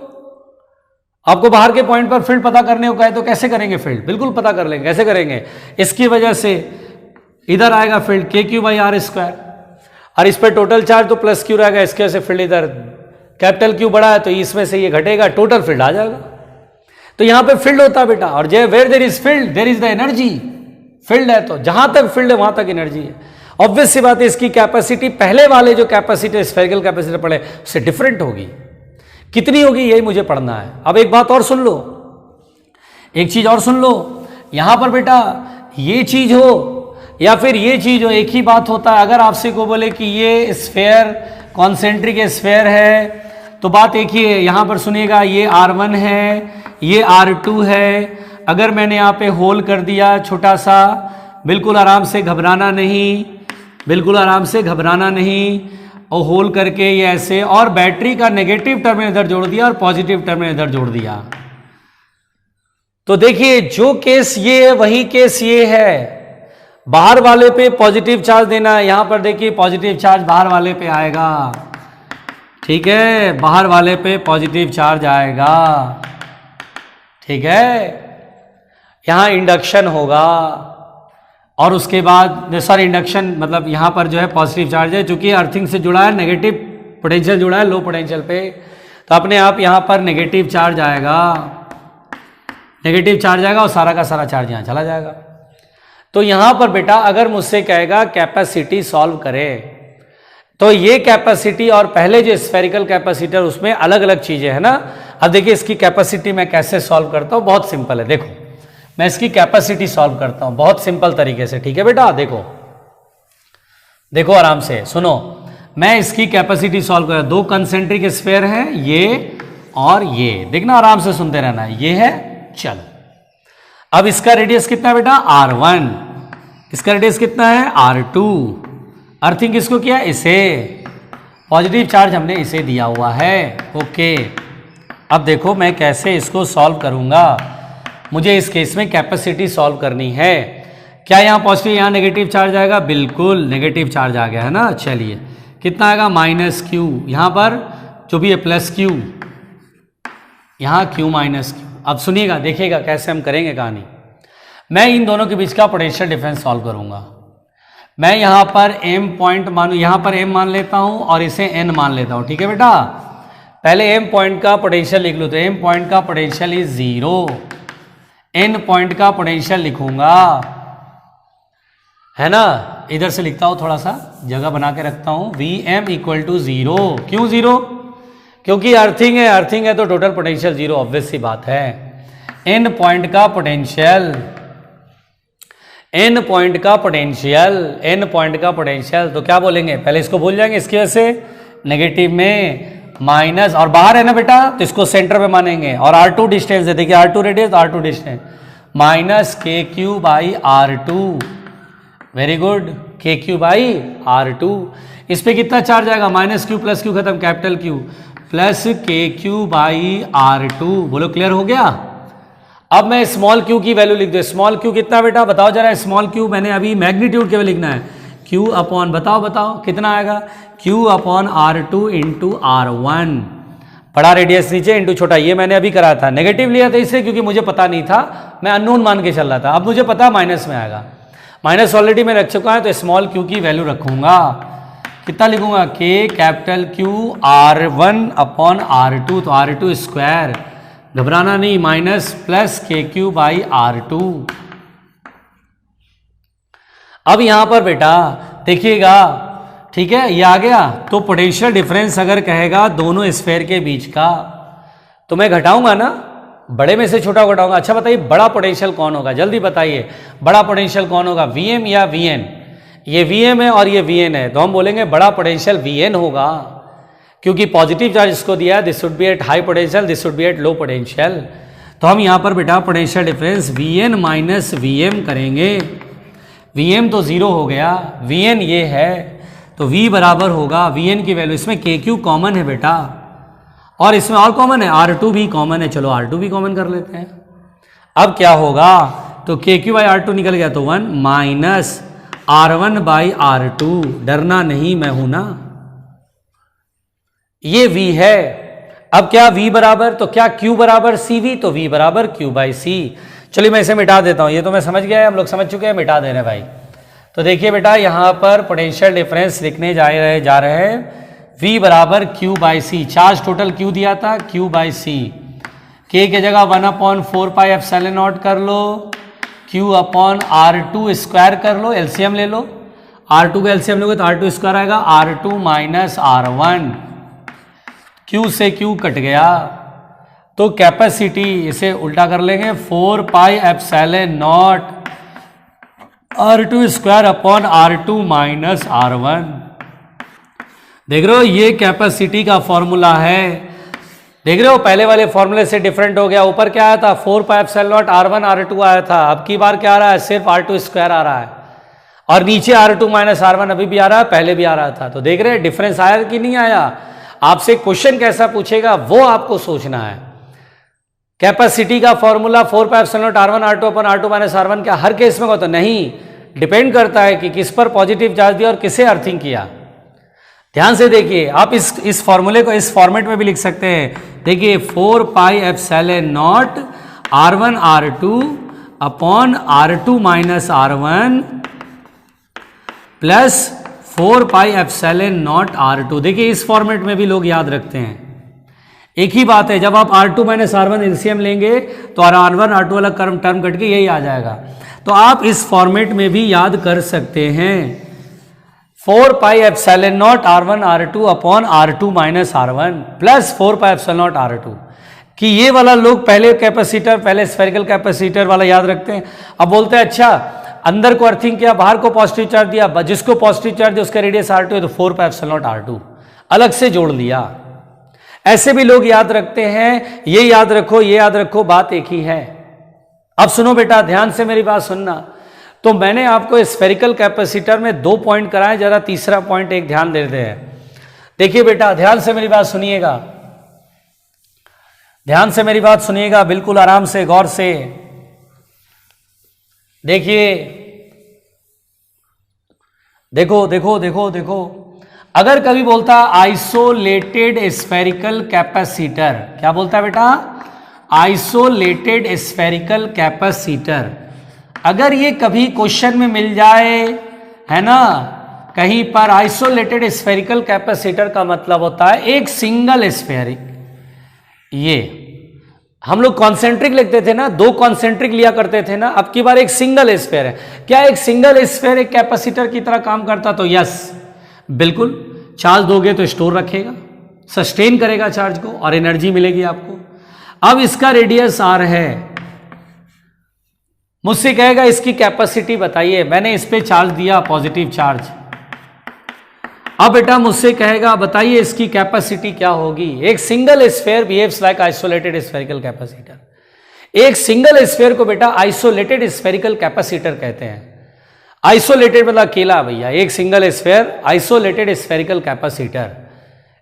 आपको बाहर के पॉइंट पर फील्ड पता करने को कहे तो कैसे करेंगे फील्ड, बिल्कुल पता कर लेंगे, कैसे करेंगे, इसकी वजह से इधर आएगा फील्ड KQ/R², और इस पर टोटल चार्ज तो +Q रहेगा, इसके वजह से फील्ड इधर कैपिटल Q बड़ा है तो इसमें से ये घटेगा, टोटल फील्ड आ जाएगा। तो यहां पे फील्ड होता है बेटा, और जे where there is field there is the energy, field है तो जहां तक फील्ड है वहां तक एनर्जी है। ऑब्वियस सी बात है, इसकी कैपेसिटी पहले वाले जो कैपेसिटी स्फेरिकल कैपेसिटी पढ़े उससे डिफरेंट होगी, कितनी होगी यही मुझे पढ़ना है। अब एक बात और सुन लो, एक चीज और सुन लो, यहां पर बेटा ये चीज हो या फिर ये चीज हो, एक ही बात होता है। अगर आपसे को बोले कि ये स्फेयर कॉन्सेंट्रिक स्फेयर है। तो बात एक ही है, यहाँ पर सुनिएगा, ये R1 है, ये R2 है। अगर मैंने यहाँ पे होल कर दिया छोटा सा, बिल्कुल आराम से घबराना नहीं, बिल्कुल आराम से घबराना नहीं, और होल करके ये ऐसे, और बैटरी का नेगेटिव टर्मिनल इधर जोड़ दिया और पॉजिटिव टर्मिनल इधर जोड़ दिया। तो देखिए जो केस ये है वही केस ये है, बाहर वाले पे पॉजिटिव चार्ज देना है। यहां पर देखिए पॉजिटिव चार्ज बाहर वाले पे आएगा, ठीक है, बाहर वाले पे पॉजिटिव चार्ज आएगा, ठीक है। यहां इंडक्शन होगा और उसके बाद सॉरी इंडक्शन मतलब यहां पर जो है पॉजिटिव चार्ज है, चूंकि अर्थिंग से जुड़ा है, नेगेटिव पोटेंशियल जुड़ा है लो पोटेंशियल पे, तो अपने आप यहां पर नेगेटिव चार्ज आएगा, नेगेटिव चार्ज आएगा और सारा का सारा चार्ज यहां चला जाएगा। तो यहां पर बेटा अगर मुझसे कहेगा कैपेसिटी सॉल्व करे, तो ये कैपेसिटी और पहले जो स्फेरिकल कैपेसिटर उसमें अलग अलग चीजें है ना। अब देखिए इसकी कैपेसिटी मैं कैसे सॉल्व करता हूं, बहुत सिंपल है। देखो मैं इसकी कैपेसिटी सॉल्व करता हूं बहुत सिंपल तरीके से, ठीक है बेटा। देखो देखो आराम से सुनो, मैं इसकी कैपेसिटी सॉल्व कर, दो कंसेंट्रिक स्फेयर हैं ये और ये, देखना आराम से सुनते रहना, ये है, चलो अब इसका रेडियस कितना है बेटा R1, इसका रेडियस कितना है R2, अर्थिंग किसको किया, इसे, पॉजिटिव चार्ज हमने इसे दिया हुआ है, ओके। अब देखो मैं कैसे इसको सॉल्व करूंगा, मुझे इस केस में कैपेसिटी सॉल्व करनी है। क्या यहाँ पॉजिटिव यहाँ नेगेटिव चार्ज आएगा, बिल्कुल नेगेटिव चार्ज आ गया है ना। चलिए कितना आएगा -Q, यहाँ पर जो भी है +Q, यहाँ Q -Q। अब सुनिएगा देखिएगा कैसे हम करेंगे कहानी। मैं इन दोनों के बीच का पोटेंशियल डिफरेंस सॉल्व करूंगा। मैं यहाँ पर M पॉइंट मानू, यहाँ पर M मान लेता हूँ और इसे N मान लेता हूँ, ठीक है बेटा। पहले M पॉइंट का पोटेंशियल लिख लो, तो M पॉइंट का पोटेंशियल इज 0, N पॉइंट का पोटेंशियल लिखूंगा, है ना। इधर से लिखता हूं, थोड़ा सा जगह बना के रखता हूं, Vm = 0। क्यों 0? क्योंकि अर्थिंग है, अर्थिंग है तो टोटल पोटेंशियल 0, ऑब्वियस सी बात है। N पॉइंट का पोटेंशियल, N पॉइंट का पोटेंशियल, N पॉइंट का पोटेंशियल, तो क्या बोलेंगे, पहले इसको भूल जाएंगे, इसकी वजह से नेगेटिव में माइनस, और बाहर है ना बेटा तो इसको सेंटर पे मानेंगे, और R2 डिस्टेंस है, देखिए R2 radius, R2 distance, -KQ/R2, very good, KQ/R2। इस पे कितना चार्ज आएगा, -Q + Q खत्म, कैपिटल Q प्लस KQ/R2, बोलो क्लियर हो गया। अब मैं स्मॉल q की वैल्यू लिख दो, स्मॉल q कितना बेटा बताओ जरा, स्मॉल q मैंने अभी मैग्नीट्यूड के लिए लिखना है, q अपॉन बताओ बताओ कितना आएगा, Q/R2 × R1, बड़ा रेडियस नीचे इंटू छोटा, ये मैंने अभी करा था, नेगेटिव लिया था इससे क्योंकि मुझे पता नहीं था, मैं अननोन मान के चल रहा था। अब मुझे पता माइनस में आएगा, माइनस ऑलरेडी मैं रख चुका है, तो स्मॉल q की वैल्यू रखूंगा, कितना लिखूंगा, K कैपिटल Q R1/R2, तो R2 स्क्वायर, घबराना नहीं, माइनस प्लस KQ/R2। अब यहां पर बेटा देखिएगा, ठीक है, ये आ गया। तो पोटेंशियल डिफरेंस अगर कहेगा दोनों स्फेयर के बीच का, तो मैं घटाऊंगा ना, बड़े में से छोटा घटाऊंगा। अच्छा बताइए बड़ा पोटेंशियल कौन होगा, जल्दी बताइए, बड़ा पोटेंशियल कौन होगा, Vm या Vn? ये Vm है और ये Vn है, तो हम बोलेंगे बड़ा पोटेंशियल Vn होगा, क्योंकि पॉजिटिव चार्ज इसको दिया है, this should be at high potential, this should be at low potential. तो हम यहाँ पर बेटा पोटेंशियल डिफरेंस Vn - Vm करेंगे, Vm तो 0 हो गया, Vn ये है, तो V बराबर होगा, Vn की वैल्यू, इसमें KQ कॉमन है बेटा, और इसमें और कॉमन है, R2 भी कॉमन है, चलो R2 भी कॉमन कर लेते हैं। अब क्या होगा, तो KQ/R2 निकल गया, तो 1 माइनस R1/R2, डरना नहीं मैं हूं ना, ये V है। अब क्या V बराबर, तो क्या Q बराबर CV, तो V बराबर Q/C। चलिए मैं इसे मिटा देता हूं, ये तो मैं समझ गया है, हम लोग समझ चुके हैं, मिटा दे रहे हैं भाई। तो देखिए बेटा यहां पर पोटेंशियल डिफरेंस लिखने जा रहे हैं, V बराबर Q/C, चार्ज टोटल Q दिया था, Q/C, K की जगह 1/4πε0 कर लो, Q/R2 स्क्वायर कर लो, एलसीएम ले लो, R2 का एलसीएम लोगे तो R2 स्क्वायर आएगा, R2 - R1, Q से Q कट गया, तो कैपेसिटी इसे उल्टा कर लेंगे, 4πε0 R2 square upon R2 - R1, देख रहे हो ये कैपेसिटी का फॉर्मूला है। देख रहे हो पहले वाले फॉर्मूले से डिफरेंट हो गया। ऊपर क्या आया था 4 pi epsilon naught R1 R2 आया था, अब की बार क्या आ रहा है सिर्फ R2 स्क्वायर आ रहा है, और नीचे R2 माइनस R1 अभी भी आ रहा है, पहले भी आ रहा था। तो देख रहे हैं डिफरेंस आया कि नहीं आया। आपसे क्वेश्चन कैसा पूछेगा वो आपको सोचना है। कैपेसिटी का formula 4 pi epsilon naught R1 R2 अपन R2 माइनस R1 क्या हर केस में होता नहीं, डिपेंड करता है कि किस पर पॉजिटिव चार्ज दिया और किसे अर्थिंग किया। ध्यान से देखिए, आप इस फॉर्मूले को इस फॉर्मेट में भी लिख सकते हैं। देखिए 4 pi epsilon naught R1 R2 upon R2 minus R1 plus 4 pi epsilon not R2। देखिए इस फॉर्मेट में भी लोग याद रखते हैं। एक ही बात है, जब आप R2 माइनस R1 एलसीएम लेंगे तो R1 R2 वाला टर्म कट के यही आ जाएगा। तो आप इस फॉर्मेट में भी याद कर सकते हैं 4 pi epsilon naught R1 R2 upon R2 minus R1 plus 4 pi epsilon not R2, कि ये वाला लोग पहले कैपेसिटर, पहले स्फेरिकल कैपेसिटर वाला याद रखते हैं। अब बोलते हैं अच्छा अंदर को अर्थिंग किया, बाहर को पॉजिटिव चार्ज दिया, जिसको पॉजिटिव चार्ज दिया उसका रेडियस R2 है तो 4 पाई एप्सिलॉन नॉट R2 अलग से जोड़ लिया। ऐसे भी लोग याद रखते हैं। ये याद रखो, ये याद रखो, बात एक ही है। अब सुनो बेटा, ध्यान से मेरी बात सुनना। तो मैंने आपको स्फेरिकल कैपेसिटर में 2 पॉइंट कराए, जरा तीसरा पॉइंट एक ध्यान देते हैं। देखिए बेटा ध्यान से मेरी बात सुनिएगा, ध्यान से मेरी बात सुनिएगा, बिल्कुल आराम से गौर से देखिए। देखो देखो देखो देखो, अगर कभी बोलता आइसोलेटेड स्फेरिकल कैपेसिटर, क्या बोलता है बेटा आइसोलेटेड स्फेरिकल कैपेसिटर, अगर ये कभी क्वेश्चन में मिल जाए है ना कहीं पर, आइसोलेटेड स्फेरिकल कैपेसिटर का मतलब होता है एक सिंगल स्फेरिक। ये हम लोग कॉन्सेंट्रिक लिखते थे ना, 2 कॉन्सेंट्रिक लिया करते थे ना, अब की बार एक सिंगल स्फेयर है। क्या एक सिंगल स्फेयर एक कैपेसिटर की तरह काम करता? तो यस बिल्कुल, चार्ज दोगे तो स्टोर रखेगा, सस्टेन करेगा चार्ज को और एनर्जी मिलेगी आपको। अब इसका रेडियस R है, मुझसे कहेगा इसकी कैपेसिटी बताइए, मैंने इस पे चार्ज दिया पॉजिटिव चार्ज। अब बेटा मुझसे कहेगा बताइए इसकी कैपेसिटी क्या होगी। एक single sphere behaves like isolated spherical capacitor. एक सिंगल स्फेयर को बेटा आइसोलेटेड स्फेरिकल कैपेसिटर कहते हैं। आइसोलेटेड मतलब अकेला भैया, एक single sphere isolated spherical capacitor.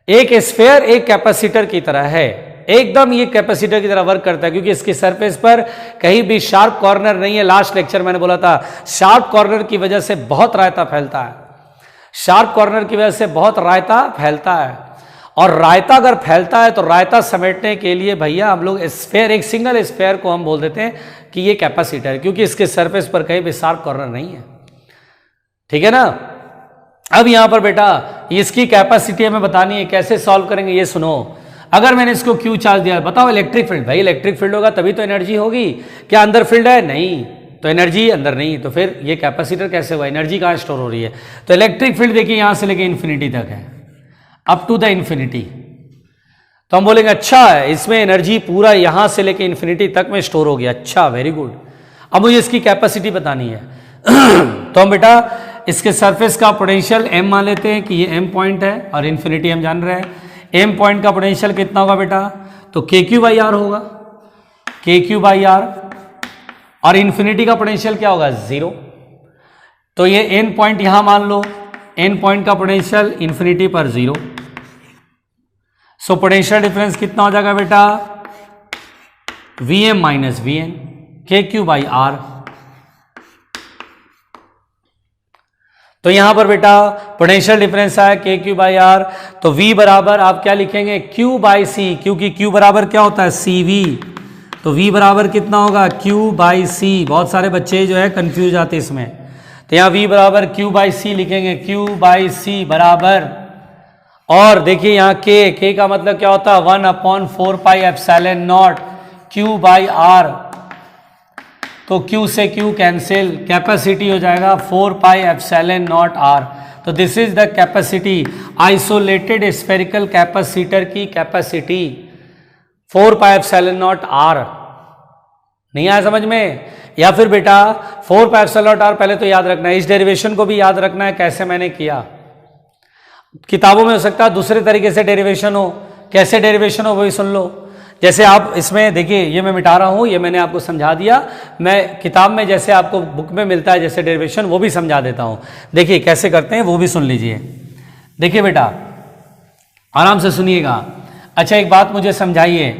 एक स्फेयर एक कैपेसिटर की तरह है, एकदम ये कैपेसिटर की तरह वर्क करता है, क्योंकि इसकी सरफेस पर कहीं भी शार्प कॉर्नर नहीं है। लास्ट लेक्चर मैंने बोला था शार्प कॉर्नर की वजह से बहुत रायता फैलता है, शार्प कॉर्नर की वजह से बहुत रायता फैलता है। और रायता अगर फैलता है तो रायता समेटने के लिए भैया हम लोग स्फेयर, एक सिंगल स्फेयर को हम बोल देते हैं कि ये कैपेसिटर है, क्योंकि इसके सरफेस पर कहीं भी शार्प कॉर्नर नहीं है। ठीक है ना। अब यहां पर बेटा इसकी कैपेसिटी हमें बतानी है, कैसे सॉल्व करेंगे ये सुनो। अगर मैंने इसको क्यू चार्ज दिया, बताओ इलेक्ट्रिक फील्ड, भाई इलेक्ट्रिक फील्ड होगा तभी तो एनर्जी होगी। क्या अंदर फील्ड है? नहीं, तो एनर्जी अंदर नहीं, तो फिर ये कैपेसिटर कैसे हुआ, एनर्जी कहाँ स्टोर हो रही है। तो इलेक्ट्रिक फील्ड देखिए यहां से लेके इन्फिनिटी तक है, अप टू द इन्फिनिटी। तो हम बोलेंगे अच्छा है, इसमें एनर्जी पूरा यहां से लेके इन्फिनिटी तक में स्टोर हो गया। अच्छा, वेरी गुड। अब मुझे इसकी कैपेसिटी बतानी है तो हम बेटा इसके सरफेस का पोटेंशियल m मान लेते हैं कि ये m पॉइंट है और इन्फिनिटी हम जान रहे हैं। m पॉइंट का पोटेंशियल कितना होगा बेटा? तो KQ/R होगा, KQ/R। और इन्फिनिटी का पोटेंशियल क्या होगा? 0। तो ये n पॉइंट यहां मान लो, n पॉइंट का पोटेंशियल इन्फिनिटी पर 0। सो पोटेंशियल डिफरेंस कितना हो जाएगा बेटा? Vm minus Vn, KQ/R। तो यहां पर बेटा पोटेंशियल डिफरेंस आया KQ/R। तो V बराबर आप क्या लिखेंगे? Q/C, क्योंकि Q बराबर क्या होता है? CV। तो V बराबर कितना होगा? Q/C। बहुत सारे बच्चे जो है कंफ्यूज आते इसमें, तो यहाँ V बराबर Q/C लिखेंगे, Q/C बराबर, और देखिए यहाँ K का मतलब क्या होता है? 1/4 पाई एप्सिलॉन नॉट Q/R। तो Q से Q कैंसिल, कैपेसिटी हो जाएगा 4 पाई एप्सिलॉन नॉट R। तो this is the capacity, isolated spherical capacitor की capacity 4 pi epsilon naught R। नहीं आया समझ में? या फिर बेटा 4 पाई एप्सिलॉन नॉट R पहले तो याद रखना है, इस डेरिवेशन को भी याद रखना है कैसे मैंने किया। किताबों में हो सकता है दूसरे तरीके से डेरिवेशन हो, कैसे डेरिवेशन हो वो भी सुन लो। जैसे आप इसमें देखिए, ये मैं मिटा रहा हूँ, ये मैंने आपको समझा दिया। मैं किताब में जैसे आपको बुक में मिलता है जैसे डेरिवेशन, वो भी समझा देता हूँ। देखिए कैसे करते हैं वो भी सुन लीजिए। देखिए बेटा आराम से सुनिएगा। अच्छा एक बात मुझे समझाइए,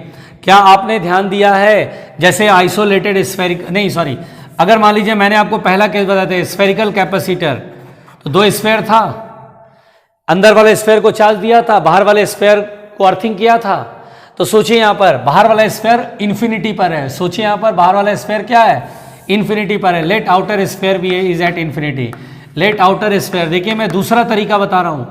क्या आपने ध्यान दिया है जैसे आइसोलेटेड स्फेरिकल, नहीं सॉरी, अगर मान लीजिए मैंने आपको पहला केस बताते हैं स्फेरिकल कैपेसिटर, तो दो स्फेयर था, अंदर वाले स्फेयर को चार्ज दिया था, बाहर वाले स्फेयर को अर्थिंग किया था। तो सोचिए यहां पर बाहर वाला स्फेयर इंफिनिटी पर है, सोचिए यहां पर बाहर वाला स्फेयर क्या है, इंफिनिटी पर है। लेट आउटर स्फेयर भी is at infinity, let outer sphere. देखिए मैं दूसरा तरीका बता रहा हूं,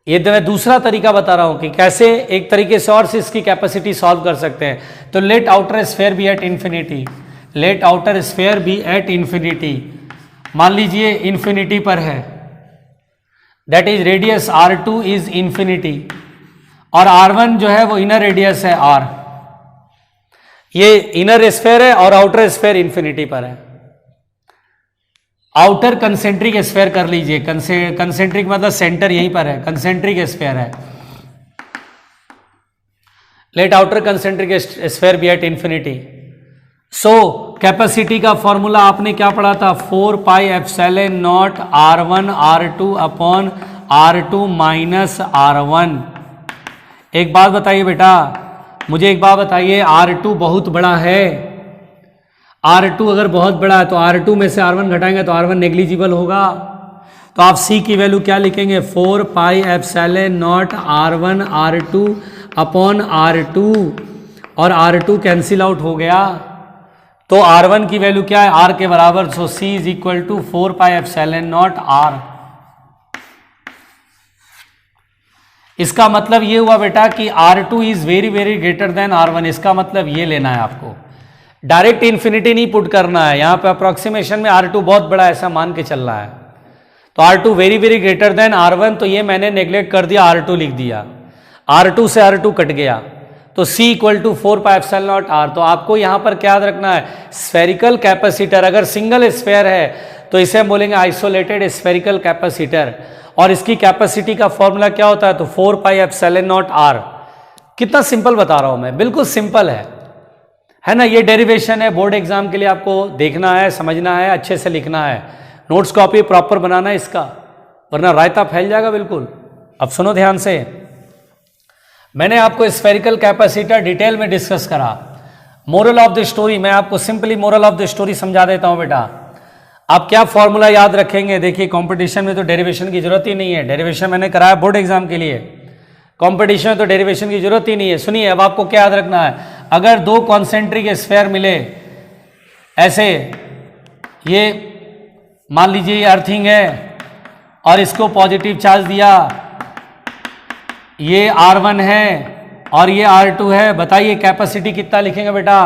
ये मैं दूसरा तरीका बता रहा हूं कि कैसे एक तरीके से और से इसकी कैपेसिटी सॉल्व कर सकते हैं। तो let outer sphere be at infinity, let outer sphere be at infinity, मान लीजिए इंफिनिटी पर है, that is radius R2 is infinity, और R1 जो है वो इनर रेडियस है R, ये इनर स्फेयर है और आउटर स्फेयर इंफिनिटी पर है। आउटर कंसेंट्रिक स्फेयर कर लीजिए, कंसेंट्रिक मतलब सेंटर यहीं पर है, कंसेंट्रिक स्फेयर है। Let outer concentric sphere be at infinity. So capacity का फॉर्मूला आपने क्या पढ़ा था, 4 pi epsilon naught R1 R2 upon R2 minus R1। एक बात बताइए बेटा, मुझे एक बात बताइए, R2 बहुत बड़ा है, R2 अगर बहुत बड़ा है तो R2 में से R1 घटाएंगे तो R1 नेग्लिजिबल होगा। तो आप C की वैल्यू क्या लिखेंगे, 4 pi epsilon naught R1 R2 upon R2, और R2 कैंसिल आउट हो गया, तो R1 की वैल्यू क्या है, R के बराबर। So C is equal to 4 pi epsilon naught R। इसका मतलब ये हुआ बेटा कि R2 is very very greater than R1। इसका मतलब ये लेना है आपको, डायरेक्ट इंफिनिटी नहीं पुट करना है, यहां पे अप्रोक्सीमेशन में R2 बहुत बड़ा ऐसा मान के चल रहा है। तो R2 very very greater than R1, तो ये मैंने नेग्लेक्ट कर दिया, R2 लिख दिया, R2 से R2 कट गया, तो C equal to 4 pi epsilon naught R। तो आपको यहां पर क्या याद रखना है, स्फेरिकल कैपेसिटर अगर सिंगल स्फेयर है तो इसे हम बोलेंगे आइसोलेटेड स्फेरिकल कैपेसिटर, और इसकी कैपेसिटी का फॉर्मूला क्या होता है, तो 4 पाई एप्सिलॉन नॉट R। कितना सिंपल बता रहा हूं मैं, बिल्कुल सिंपल है ना। ये डेरिवेशन है, बोर्ड एग्जाम के लिए आपको देखना है, समझना है, अच्छे से लिखना है, नोट्स कॉपी प्रॉपर बनाना है इसका, वरना रायता फैल जाएगा बिल्कुल। अब सुनो ध्यान से, मैंने आपको स्फेरिकल कैपेसिटर डिटेल में डिस्कस करा। मोरल ऑफ द स्टोरी, मैं आपको simply moral of the story समझा देता हूं बेटा। आप क्या फॉर्मूला याद रखेंगे, देखिए कंपटीशन में तो डेरिवेशन की जरूरत ही नहीं है, डेरिवेशन मैंने कराया बोर्ड एग्जाम के लिए, कंपटीशन में तो डेरिवेशन की जरूरत ही नहीं है। सुनिए अब आपको क्या याद रखना है, अगर दो कॉन्सेंट्रिक स्फेयर मिले ऐसे, ये मान लीजिए ये अर्थिंग है और इसको पॉजिटिव चार्ज दिया, ये R1 है और ये R2 है, बताइए कैपेसिटी कितना लिखेंगे बेटा,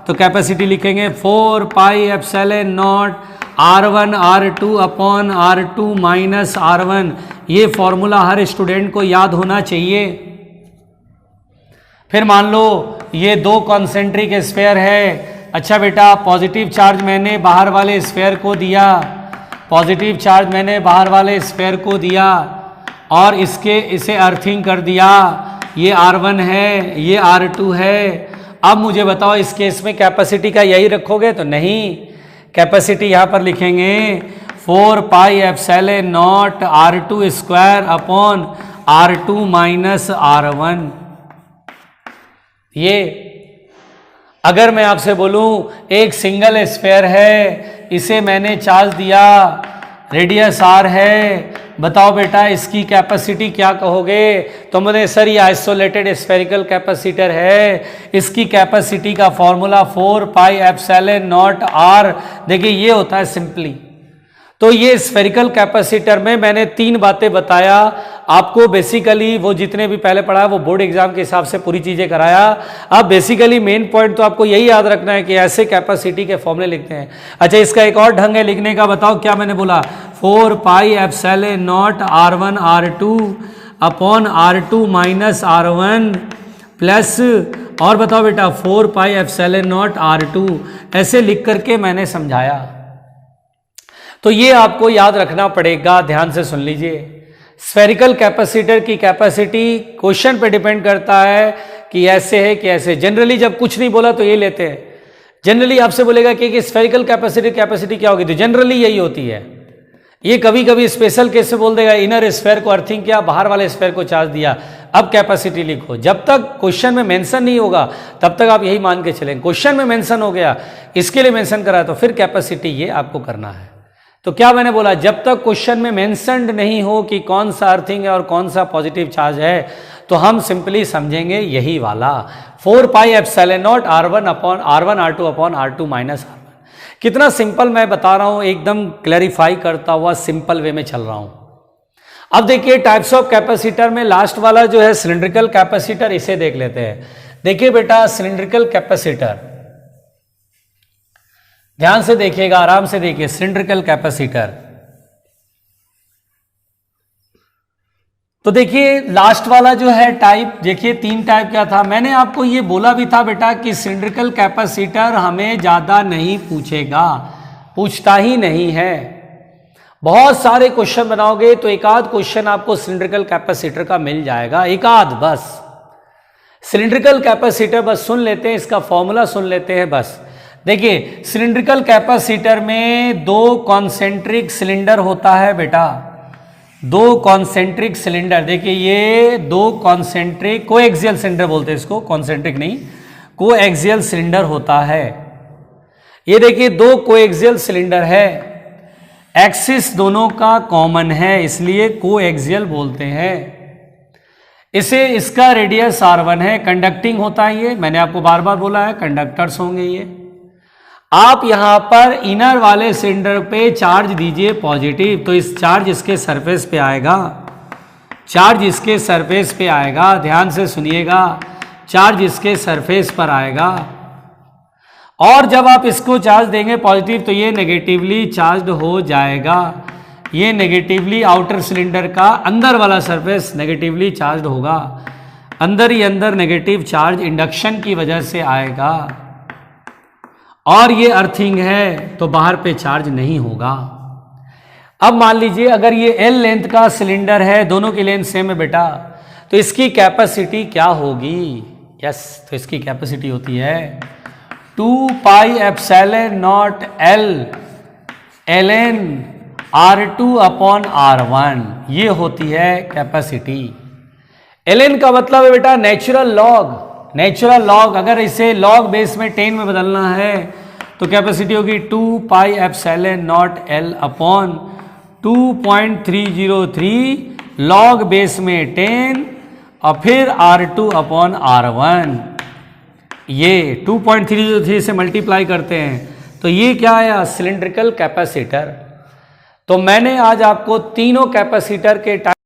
तो कैपेसिटी लिखेंगे 4 pi epsilon naught R1 R2 upon R2 minus R1। ये फॉर्मूला हर स्टूडेंट को याद होना चाहिए। फिर मान लो ये दो कॉन्सेंट्रिक स्फेयर है, अच्छा बेटा पॉजिटिव चार्ज मैंने बाहर वाले स्फेयर को दिया, पॉजिटिव चार्ज मैंने बाहर वाले स्फेयर को दिया और इसे अर्थिंग कर दिया, ये R1 है ये R2 है। अब मुझे बताओ इस केस में कैपेसिटी का यही रखोगे, तो नहीं, कैपेसिटी यहां पर लिखेंगे 4 pi epsilon not R2 square upon R2 minus R1। ये अगर मैं आपसे बोलूं एक सिंगल स्फेयर है, इसे मैंने चार्ज दिया, रेडियस R है, बताओ बेटा इसकी कैपेसिटी क्या कहोगे, तो मुझे सर ये आइसोलेटेड स्फेरिकल कैपेसिटर है, इसकी कैपेसिटी का formula 4 pi epsilon naught R। देखिए ये होता है सिंपली। तो ये स्फेरिकल कैपेसिटर में मैंने 3 बातें बताया आपको, बेसिकली वो जितने भी पहले पढ़ा वो बोर्ड एग्जाम के हिसाब से पूरी चीजें कराया। अब बेसिकली मेन पॉइंट तो आपको यही याद रखना है कि ऐसे कैपेसिटी के फॉर्मूले लिखते हैं। अच्छा इसका एक और ढंग है लिखने का, बताओ क्या मैंने बोला, 4 pi epsilon naught R1 R2 upon R2 minus R1 plus, और बताओ बेटा 4 पाई एप्सिलॉन नॉट R2, ऐसे लिख करके मैंने समझाया। तो ये आपको याद रखना पड़ेगा, ध्यान से सुन लीजिए। स्फेरिकल कैपेसिटर की कैपेसिटी क्वेश्चन पे डिपेंड करता है कि ऐसे है कि ऐसे। जनरली जब कुछ नहीं बोला तो ये लेते हैं। जनरली आपसे बोलेगा कि स्फेरिकल कैपेसिटी क्या होगी, तो जनरली यही होती है। ये कभी कभी स्पेशल केस से बोल देगा इनर स्फेयर को अर्थिंग किया, बाहर वाले स्फेयर को चार्ज दिया, अब कैपेसिटी लिखो। जब तक क्वेश्चन में मेंशन नहीं होगा तब तक आप यही मान के चलें। क्वेश्चन में मेंशन हो गया, इसके लिए मेंशन करा, तो फिर कैपेसिटी ये आपको करना है। तो क्या मैंने बोला, जब तक क्वेश्चन में मेंशनड नहीं हो कि कौन सा अर्थिंग है और कौन सा पॉजिटिव चार्ज है, तो हम सिंपली समझेंगे यही वाला 4 pi epsilon naught R1 R2 upon R2 minus R1। कितना सिंपल मैं बता रहा हूं, एकदम क्लैरिफाई करता हुआ सिंपल वे में चल रहा हूं। अब देखिए टाइप्स ऑफ कैपेसिटर में लास्ट वाला जो है सिलिंड्रिकल कैपेसिटर, इसे देख लेते हैं। देखिए बेटा सिलिंड्रिकल कैपेसिटर, ध्यान से देखिएगा, आराम से देखिए। सिलिंड्रिकल कैपेसिटर तो देखिए लास्ट वाला जो है टाइप, देखिए 3 टाइप क्या था। मैंने आपको ये बोला भी था बेटा कि सिलिंड्रिकल कैपेसिटर हमें ज्यादा नहीं पूछेगा, पूछता ही नहीं है। बहुत सारे क्वेश्चन बनाओगे तो एक आध क्वेश्चन आपको सिलिंड्रिकल कैपेसिटर का मिल जाएगा, एक आध बस। सिलिंड्रिकल कैपेसिटर बस सुन लेते हैं, इसका फॉर्मूला सुन लेते हैं बस। देखिए सिलिंड्रिकल कैपेसिटर में 2 कॉन्सेंट्रिक सिलेंडर होता है बेटा, 2 कॉन्सेंट्रिक सिलेंडर। देखिए ये 2 कॉन्सेंट्रिक, कोएक्सियल सिलेंडर बोलते हैं इसको, कॉन्सेंट्रिक नहीं, कोएक्सियल सिलेंडर होता है। ये देखिए 2 कोएक्सियल सिलेंडर है, एक्सिस दोनों का कॉमन है, इसलिए कोएक्सियल बोलते हैं। इसका रेडियस R1 है, कंडक्टिंग होता है ये, मैंने आपको बार बार बोला है कंडक्टर्स होंगे ये। आप यहां पर इनर वाले सिलेंडर पे चार्ज दीजिए पॉजिटिव, तो इस चार्ज इसके सरफेस पे आएगा, चार्ज इसके सरफेस पे आएगा, ध्यान से सुनिएगा, चार्ज इसके सरफेस पर आएगा। और जब आप इसको चार्ज देंगे पॉजिटिव तो ये नेगेटिवली चार्ज हो जाएगा, ये नेगेटिवली आउटर सिलेंडर का अंदर वाला सरफेस नेगेटिवली चार्ज होगा, अंदर ही अंदर नेगेटिव चार्ज इंडक्शन की वजह से आएगा। और ये अर्थिंग है तो बाहर पे चार्ज नहीं होगा। अब मान लीजिए अगर ये L लेंथ का सिलेंडर है, दोनों की लेंथ सेम है बेटा, तो इसकी कैपेसिटी क्या होगी? यस, तो इसकी कैपेसिटी होती है 2 पाई epsilon not L ln R2 upon R1, ये होती है कैपेसिटी। ln का मतलब है बेटा नेचुरल लॉग, नेचुरल लॉग। अगर इसे लॉग बेस में 10 में बदलना है तो कैपेसिटी होगी 2 पाई epsilon not L upon 2.303 log base में 10 और फिर R2 अपॉन R1, ये 2.303 से मल्टीप्लाई करते हैं तो ये क्या आया, सिलिंड्रिकल कैपेसिटर। तो मैंने आज आपको तीनों कैपेसिटर के